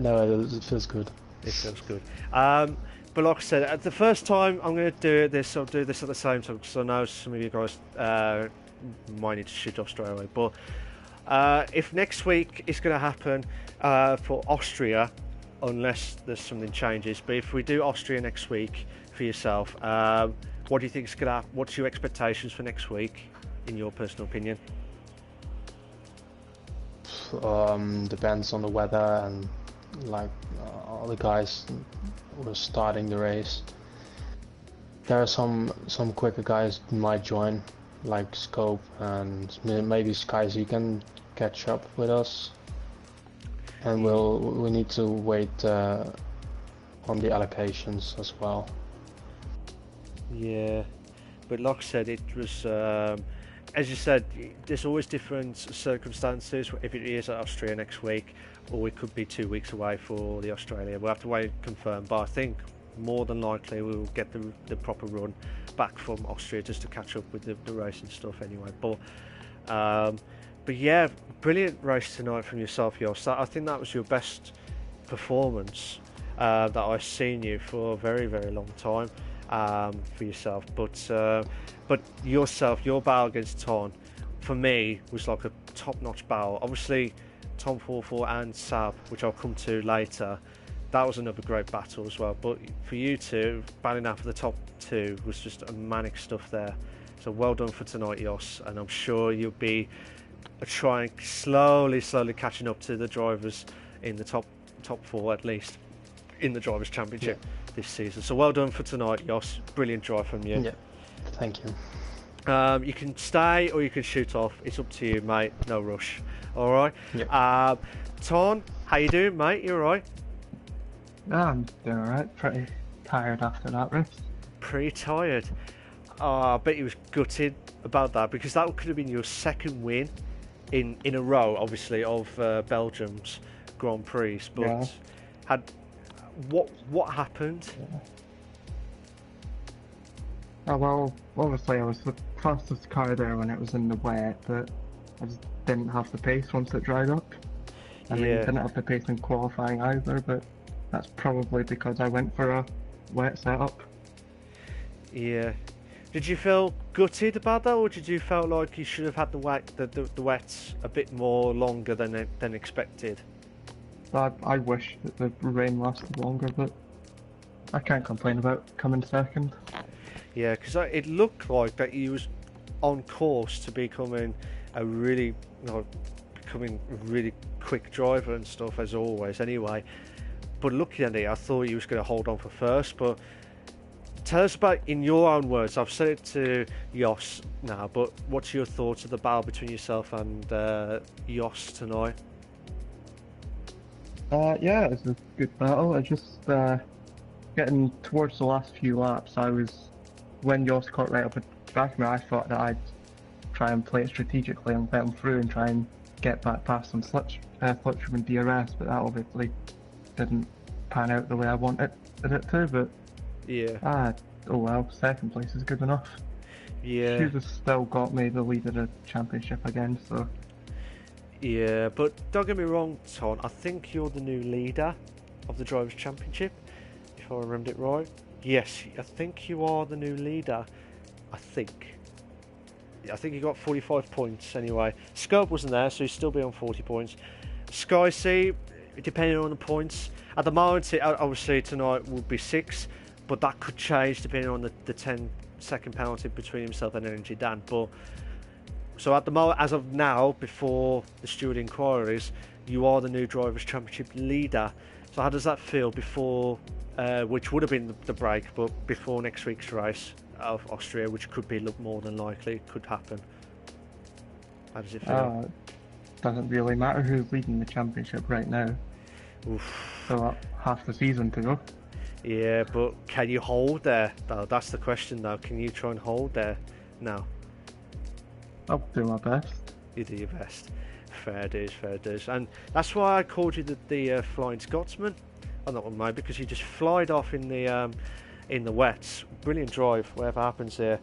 No, it feels good. It feels good. But like I said, at the first time I'm going to do this, I'll do this at the same time, because I know some of you guys might need to shoot off straight away. But if next week is going to happen for Austria, unless there's something changes, but if we do Austria next week for yourself, what do you think is going to happen? What's your expectations for next week, in your personal opinion? Depends on the weather and like all the guys were starting the race. There are some quicker guys who might join, like Scope, and maybe Skyzy can catch up with us. And we need to wait on the allocations as well. Yeah, but like I said, it was as you said, there's always different circumstances. If it is at Austria next week, or we could be 2 weeks away for the Australia. We'll have to wait and confirm, but I think more than likely we'll get the proper run back from Austria just to catch up with the racing stuff anyway. But yeah, brilliant race tonight from yourself, Jos. I think that was your best performance that I've seen you for a very, very long time for yourself. But yourself, your battle against Ton, for me, was like a top-notch battle. Obviously, Tom 44 and Sab, which I'll come to later, that was another great battle as well. But for you two, battling out for the top two was just a manic stuff there. So well done for tonight, Jos, and I'm sure you'll be trying slowly slowly catching up to the drivers in the top four, at least in the drivers championship this season. So well done for tonight, Jos. Brilliant drive from you. Yeah, thank you. You can stay or you can shoot off, it's up to you, mate. No rush. All right. Yeah. Ton, how you doing, mate? You all right? I'm doing alright, pretty tired after that race. Pretty tired. I bet you was gutted about that, because that could have been your second win in a row, obviously, of Belgium's Grand Prix. But what happened? Yeah. Oh, well, obviously I was the fastest car there when it was in the wet, but I just didn't have the pace once it dried up. I mean, didn't have the pace in qualifying either, but that's probably because I went for a wet setup. Yeah. Did you feel gutted about that, or did you feel like you should have had the wets a bit more longer than expected? I wish that the rain lasted longer, but I can't complain about coming second. Yeah, because it looked like that he was on course to becoming a really quick driver and stuff, as always anyway. But looking at it, I thought he was going to hold on for first. But tell us about, in your own words, I've said it to Jos now, but what's your thoughts of the battle between yourself and Jos tonight? Yeah, it was a good battle. I just getting towards the last few laps, when Jos caught right up at the back of me, I thought that I'd try and play it strategically and bet him through and try and get back past some Fletcher and DRS, but that obviously didn't pan out the way I wanted it to, but yeah, oh well, second place is good enough. yeah, Shoes has still got me the lead of the championship again, so yeah. But don't get me wrong, Ton. I think you're the new leader of the Drivers' Championship, if I remembered it right. Yes, I think you are the new leader. I think you got 45 points anyway. Scope wasn't there, so he'd still be on 40 points. Sky C, depending on the points. At the moment, obviously tonight would be 6, but that could change depending on the 10-second penalty between himself and Energy Dan. But so at the moment, as of now, before the steward inquiries, you are the new Drivers' Championship leader. So how does that feel before, which would have been the break, but before next week's race of Austria, which could be more than likely, could happen? How does it feel? doesn't really matter who's leading the championship right now. Oof. So half the season to go. Yeah, but can you hold there, though? That's the question, though. Can you try and hold there now? I'll do my best. You do your best. Fair dues, fair dues. And that's why I called you the Flying Scotsman on that one, mate, because you just flied off in the wets. Brilliant drive, whatever happens there.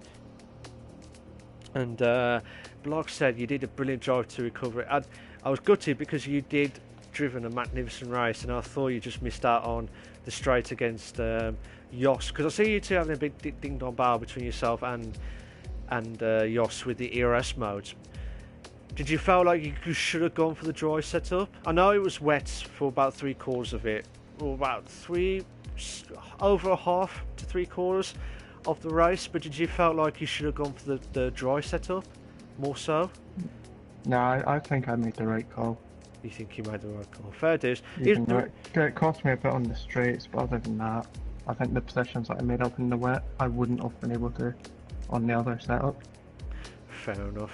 And like I said, you did a brilliant drive to recover it. I was gutted because you did driven a magnificent race, and I thought you just missed out on the straight against Jos, because I see you two having a big ding-dong battle between yourself and Jos with the ERS modes. Did you feel like you should have gone for the dry setup? I know it was wet for about 3/4 of it, or about over a half to 3/4 of the race, but did you feel like you should have gone for the dry setup more so? No, I think I made the right call. You think you made the right call? Fair dues. It cost me a bit on the straights, but other than that, I think the positions that I made up in the wet, I wouldn't have been able to on the other setup. Fair enough.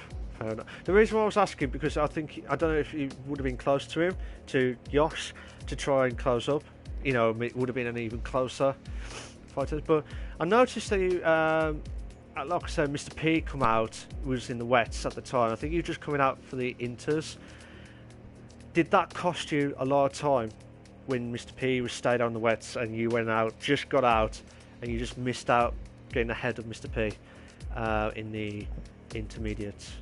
The reason why I was asking, because I don't know if you would have been close to him, to Jos, to try and close up. You know, it would have been an even closer fight. But I noticed that you, like I said, Mr. P come out, was in the wets at the time. I think you were just coming out for the inters. Did that cost you a lot of time when Mr. P was stayed on the wets and you went out, just got out, and you just missed out getting ahead of Mr. P in the intermediates?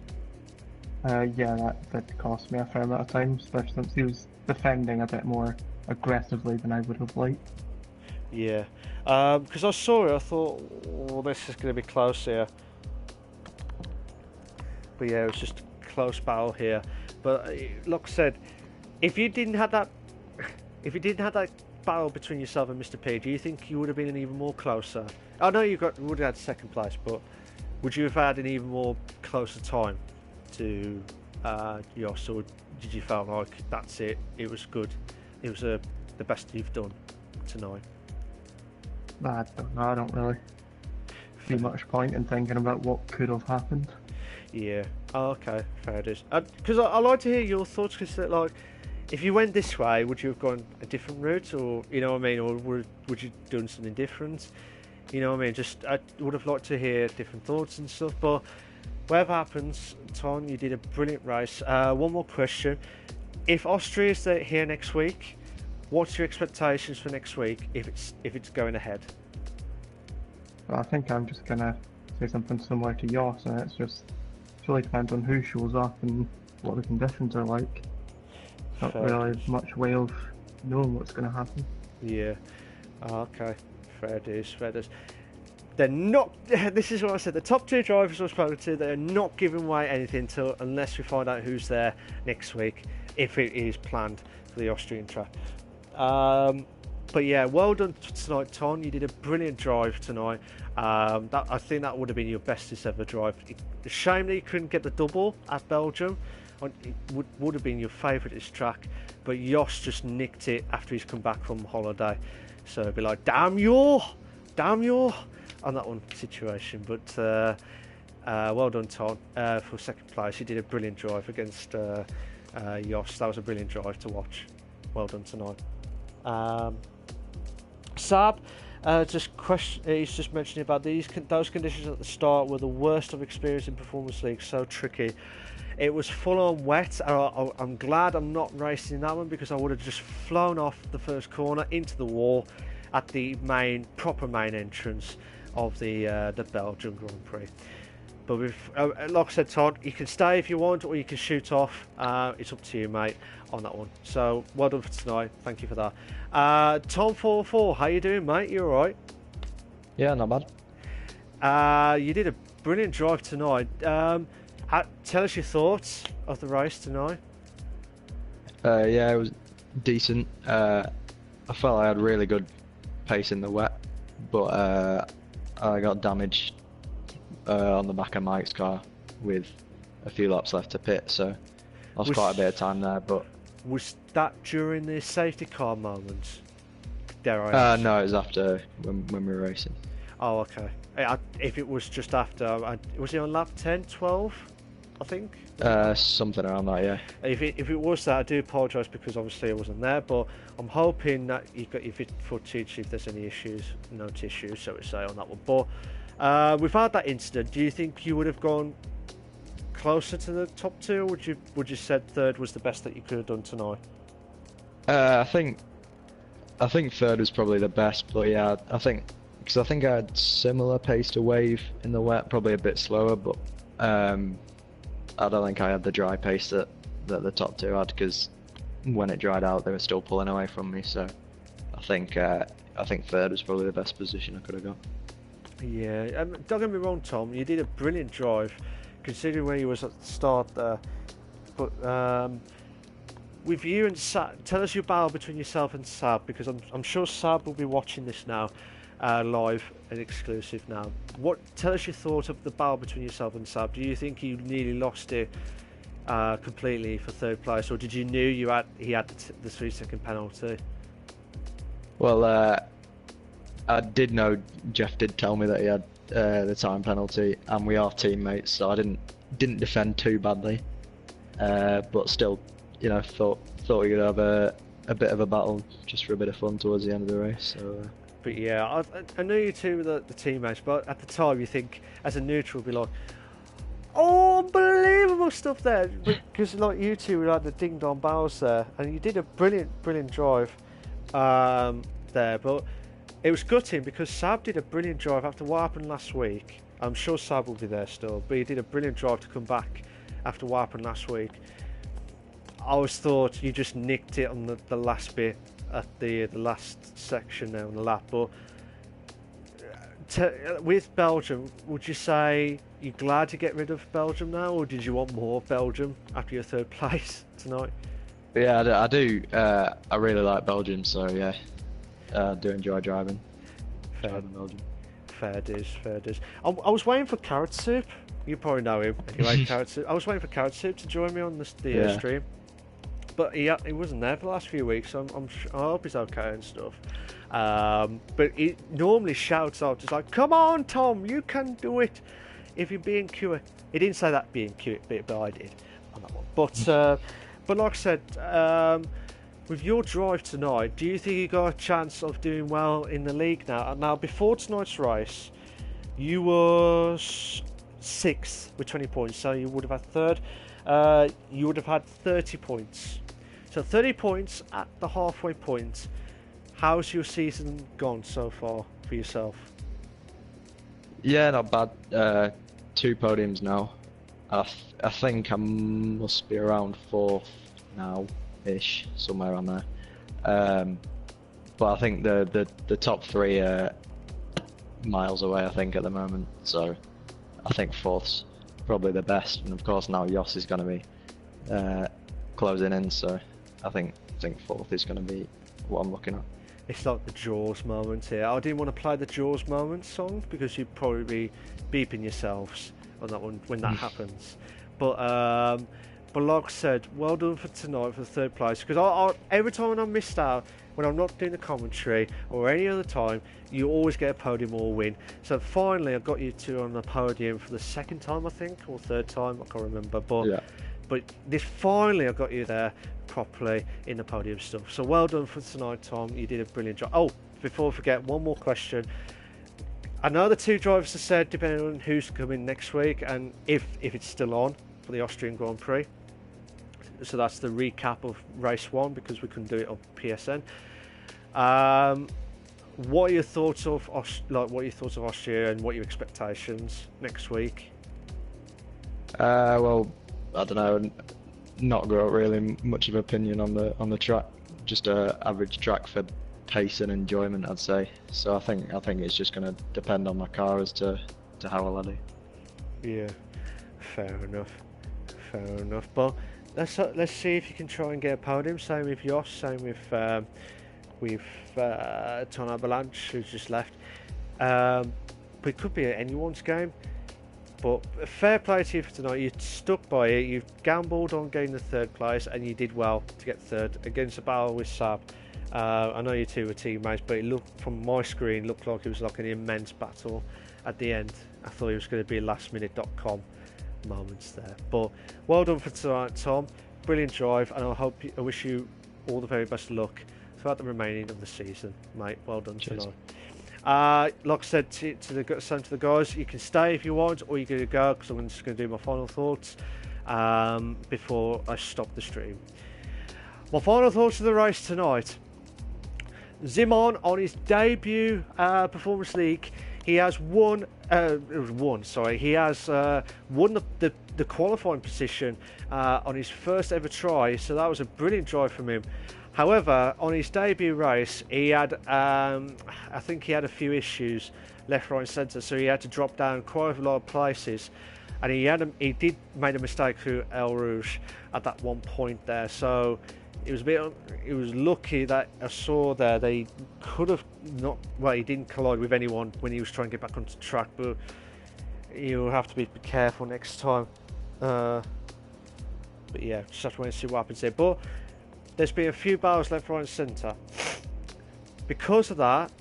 Yeah, that cost me a fair amount of time, especially since he was defending a bit more aggressively than I would have liked. Yeah, because I saw it, I thought, oh, this is going to be close here. But yeah, it was just a close battle here. But like I said, if you didn't have that battle between yourself and Mr. P, do you think you would have been an even more closer? I know you would have had second place, but would you have had an even more closer time to Jos, or did you feel like that's it? It was good. It was the best you've done tonight. I don't know. I don't really see much point in thinking about what could have happened. Yeah. Oh, okay. Fair it is. Because I like to hear your thoughts. Because like, if you went this way, would you have gone a different route, or you know what I mean, or would you done something different? You know what I mean? Just I would have liked to hear different thoughts and stuff. But whatever happens, Ton, you did a brilliant race. One more question: if Austria is here next week, what's your expectations for next week if it's going ahead? Well, I think I'm just gonna say something similar to Jos, and it really depends on who shows up and what the conditions are like. Not really much way of knowing what's going to happen. Yeah. Okay. Fair dues. They're not. This is what I said. The top two drivers I've spoken to, they're not giving away anything unless we find out who's there next week, if it is planned for the Austrian track. But yeah, well done tonight, Ton. You did a brilliant drive tonight. I think that would have been your bestest ever drive. It's a shame that you couldn't get the double at Belgium. It would have been your favouriteest track, but Jos just nicked it after he's come back from holiday. So it'd be like, damn you, on that one situation. But well done, Ton, for second place. You did a brilliant drive against Jos. That was a brilliant drive to watch. Well done tonight. Saab, Just question. He's just mentioning about those conditions at the start were the worst I've experienced in Performance League. So tricky. It was full on wet. I'm glad I'm not racing that one because I would have just flown off the first corner into the wall at the proper main entrance of the Belgian Grand Prix. But like I said, Todd, you can stay if you want, or you can shoot off. It's up to you, mate, on that one. So well done for tonight. Thank you for that. Tom44, how you doing, mate? You all right? Yeah, not bad. You did a brilliant drive tonight. Tell us your thoughts of the race tonight. Yeah, it was decent. I felt I had really good pace in the wet, but I got damaged on the back of Mike's car with a few laps left to pit, so I lost quite a bit of time there. But was that during the safety car moment? Dare I ask? No, it was after when we were racing. Oh, okay. If it was just after, was it on lap 10, 12? I think. Something around that, yeah. If it was that, I do apologise because obviously I wasn't there, but I'm hoping that you got your footage if there's any issues, no tissues, so to say, on that one. But without that incident, do you think you would have gone closer to the top two, or would you said third was the best that you could have done tonight? I think third was probably the best, but yeah, I think I had similar pace to Wave in the wet, probably a bit slower, but I don't think I had the dry pace that the top two had, because when it dried out they were still pulling away from me. So I think third was probably the best position I could have got. Yeah, don't get me wrong, Tom. You did a brilliant drive, considering where you was at the start there. But with you and Sab, tell us your battle between yourself and Sab, because I'm sure Sab will be watching this now, live and exclusive now. Tell us your thought of the battle between yourself and Sab. Do you think you nearly lost it completely for third place, or did you knew he had the 3-second penalty? Well, I did know Jeff did tell me that he had the time penalty, and we are teammates, so I didn't defend too badly. But still, thought we could have a bit of a battle just for a bit of fun towards the end of the race. So. But yeah, I know you two were the teammates, but at the time you think, as a neutral, be like, oh, unbelievable stuff there, because like you two were like the ding dong bells there, and you did a brilliant drive there. But it was gutting because Sab did a brilliant drive after what happened last week. I'm sure Sab will be there still, but he did a brilliant drive to come back after what happened last week. I always thought you just nicked it on the last bit at the last section there on the lap. But with Belgium, would you say you're glad to get rid of Belgium now, or did you want more Belgium after your third place tonight? Yeah, I do. I really like Belgium, so yeah, I do enjoy driving Belgium. Fair dues. I was waiting for Carrot Soup. You probably know him anyway. Carrot Soup. I was waiting for Carrot Soup to join me on the stream, but he wasn't there for the last few weeks, so I hope he's okay and stuff. But he normally shouts out, just like, "Come on, Tom, you can do it." If you're being cute, he didn't say that being cute, but I did on that one. But like I said, with your drive tonight, do you think you got a chance of doing well in the league now? Now, before tonight's race, you were 6th with 20 points, so you would have had third. You would have had 30 points. So 30 points at the halfway point. How's your season gone so far for yourself? Yeah, not bad. 2 podiums now. I think I must be around 4th now-ish, somewhere around there. But I think the top 3 are miles away, I think, at the moment. So I think 4th's probably the best, and of course now Jos is going to be closing in, so I think 4th is going to be what I'm looking at. It's like the Jaws moment here. I didn't want to play the Jaws moment song because you'd probably be beeping yourselves on that one when that happens. But like I said, well done for tonight for the 3rd place, because I every time when I missed out, when I'm not doing the commentary or any other time, you always get a podium or win. So finally I got you 2 on the podium for the 2nd time, I think, or 3rd time, I can't remember. But this finally I got you there properly in the podium stuff. So well done for tonight, Tom. You did a brilliant job. Oh, before I forget, one more question. I know the two drivers have said, depending on who's coming next week and if it's still on for the Austrian Grand Prix. So that's the recap of race 1 because we couldn't do it on PSN. What are your thoughts of Austria and what are your expectations next week? Well, I don't know. Not got really much of an opinion on the track. Just a average track for pace and enjoyment, I'd say. So I think it's just going to depend on my car as to how well I do. Yeah, fair enough. But let's see if you can try and get a podium. Same with Jos. Same with Ton Avalanche, who's just left. But it could be anyone's game. But fair play to you for tonight. You stuck by it. You gambled on getting the 3rd place, and you did well to get 3rd against a battle with Sab. I know you two were teammates, but it looked from my screen looked like it was like an immense battle at the end. I thought it was going to be lastminute.com moments there. But well done for tonight, Tom. Brilliant drive, and I wish you all the very best of luck throughout the remaining of the season, mate. Well done tonight. Like I said to the guys, you can stay if you want, or you can go because I'm just going to do my final thoughts before I stop the stream. My final thoughts of the race tonight. Simon on his debut Performance League, he has won. He has won the qualifying position on his first ever try. So that was a brilliant drive from him. However, on his debut race, he had, I think he had a few issues left, right, and centre, so he had to drop down quite a lot of places, and he did make a mistake through El Rouge at that one point there. So it was lucky that I saw there that he could have not. Well, he didn't collide with anyone when he was trying to get back onto the track, but you'll have to be careful next time. But yeah, just have to wait and see what happens there. But there's been a few battles left, right and centre. Because of that,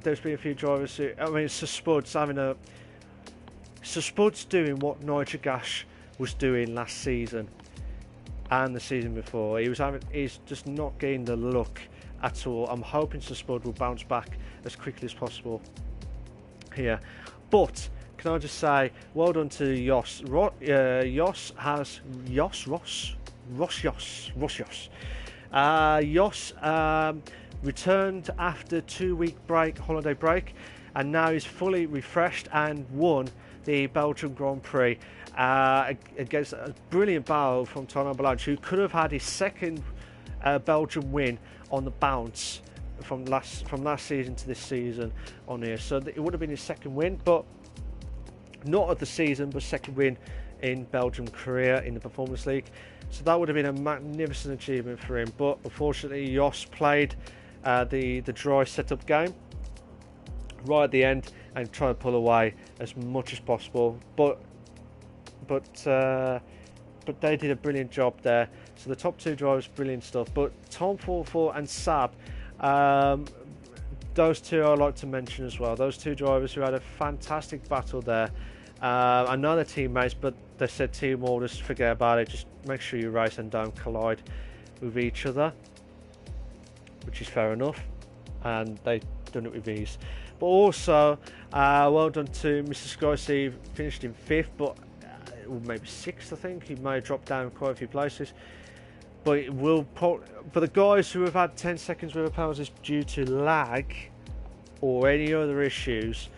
there's been a few drivers who... I mean, Spud's doing what Nigel Gash was doing last season and the season before. He's just not getting the luck at all. I'm hoping Spud will bounce back as quickly as possible here. But can I just say, well done to Jos. Jos returned after 2-week holiday break, and now he's fully refreshed and won the Belgium Grand Prix against a brilliant battle from Ton Avalanche, who could have had his second Belgium win on the bounce from last season to this season on here. So it would have been his second win, but not of the season, but second win in Belgium career in the Performance League. So that would have been a magnificent achievement for him. But unfortunately, Jos played the dry setup game right at the end and tried to pull away as much as possible. But they did a brilliant job there. So the top two drivers, brilliant stuff. But Tom 44 and Sab, those two I'd like to mention as well. Those two drivers who had a fantastic battle there. I know they're teammates, but they said team orders, forget about it, just make sure you race and don't collide with each other, which is fair enough, and they've done it with ease. But also, well done to Mr. Scorsese, finished in 5th, but maybe 6th, I think. He may have dropped down quite a few places. But it will for the guys who have had 10 seconds worth of penalties due to lag or any other issues,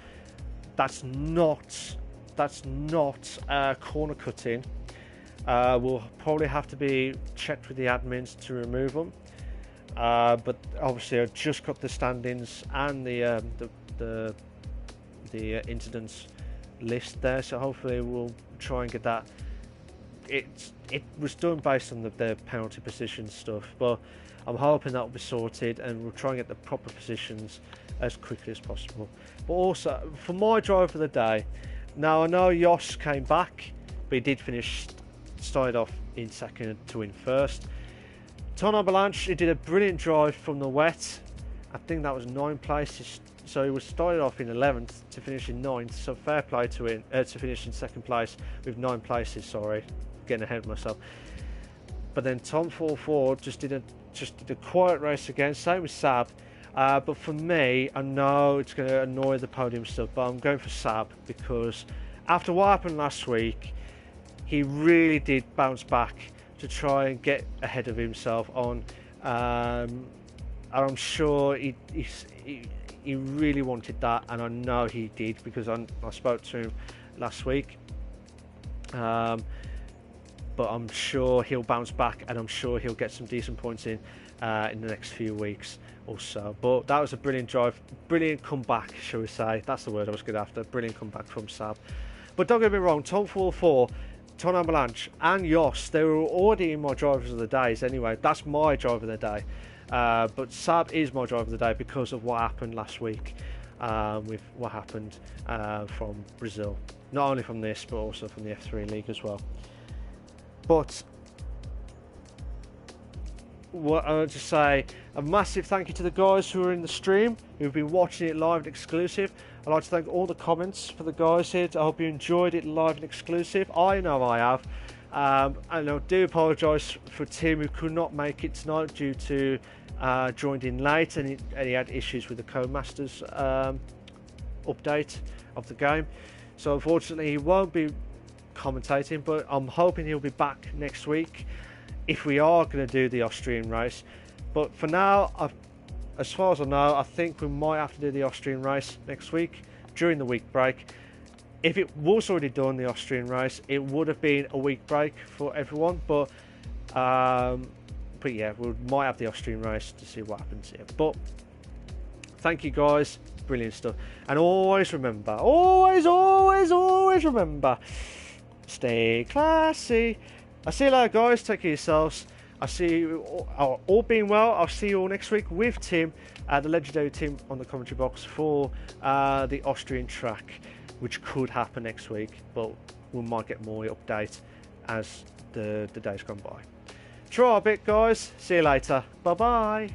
that's not corner cutting. Will probably have to be checked with the admins to remove them. But obviously, I've just got the standings and the incidents list there, so hopefully we'll try and get that. It was done based on the penalty position stuff, but I'm hoping that will be sorted, and we'll try and get the proper positions as quickly as possible. But also, for my drive of the day, now I know Jos came back, but he did started off in 2nd to win 1st. Ton Avalanche, he did a brilliant drive from the wet. I think that was 9 places, so he was started off in 11th to finish in 9th. So fair play to him to finish in 2nd place with 9 places. Sorry, getting ahead of myself. But then Tom 44 just did a quiet race again. Same with Sab. But for me, I know it's going to annoy the podium stuff, but I'm going for Sab because after what happened last week, he really did bounce back to try and get ahead of himself on. And I'm sure he really wanted that, and I know he did because I spoke to him last week. But I'm sure he'll bounce back, and I'm sure he'll get some decent points in the next few weeks or so. But that was a brilliant drive, brilliant comeback, shall we say. That's the word I was good after. Brilliant comeback from Sab. But don't get me wrong, Tom 4, Ton Avalanche and Yoss, they were already in my drivers of the days anyway. That's my driver of the day. But Sab is my driver of the day because of what happened last week with what happened from Brazil. Not only from this, but also from the F3 League as well. But what I would just say, a massive thank you to the guys who are in the stream, who've been watching it live and exclusive. I'd like to thank all the comments for the guys here. I hope you enjoyed it live and exclusive. I know I have. And I do apologise for Tim, who could not make it tonight due to joined in late, and he had issues with the Codemasters update of the game. So unfortunately he won't be commentating, but I'm hoping he'll be back next week if we are going to do the Austrian race. But for now, as far as I know, I think we might have to do the Austrian race next week during the week break. If it was already done, the Austrian race, it would have been a week break for everyone. But yeah, we might have the Austrian race to see what happens here. But thank you guys, brilliant stuff. And always remember, always remember, stay classy. I'll see you later, guys. Take care of yourselves. I'll see you all being well. I'll see you all next week with Tim, the legendary Tim, on the commentary box for the Austrian track, which could happen next week, but we might get more update as the days gone by. Try a bit, guys. See you later. Bye bye.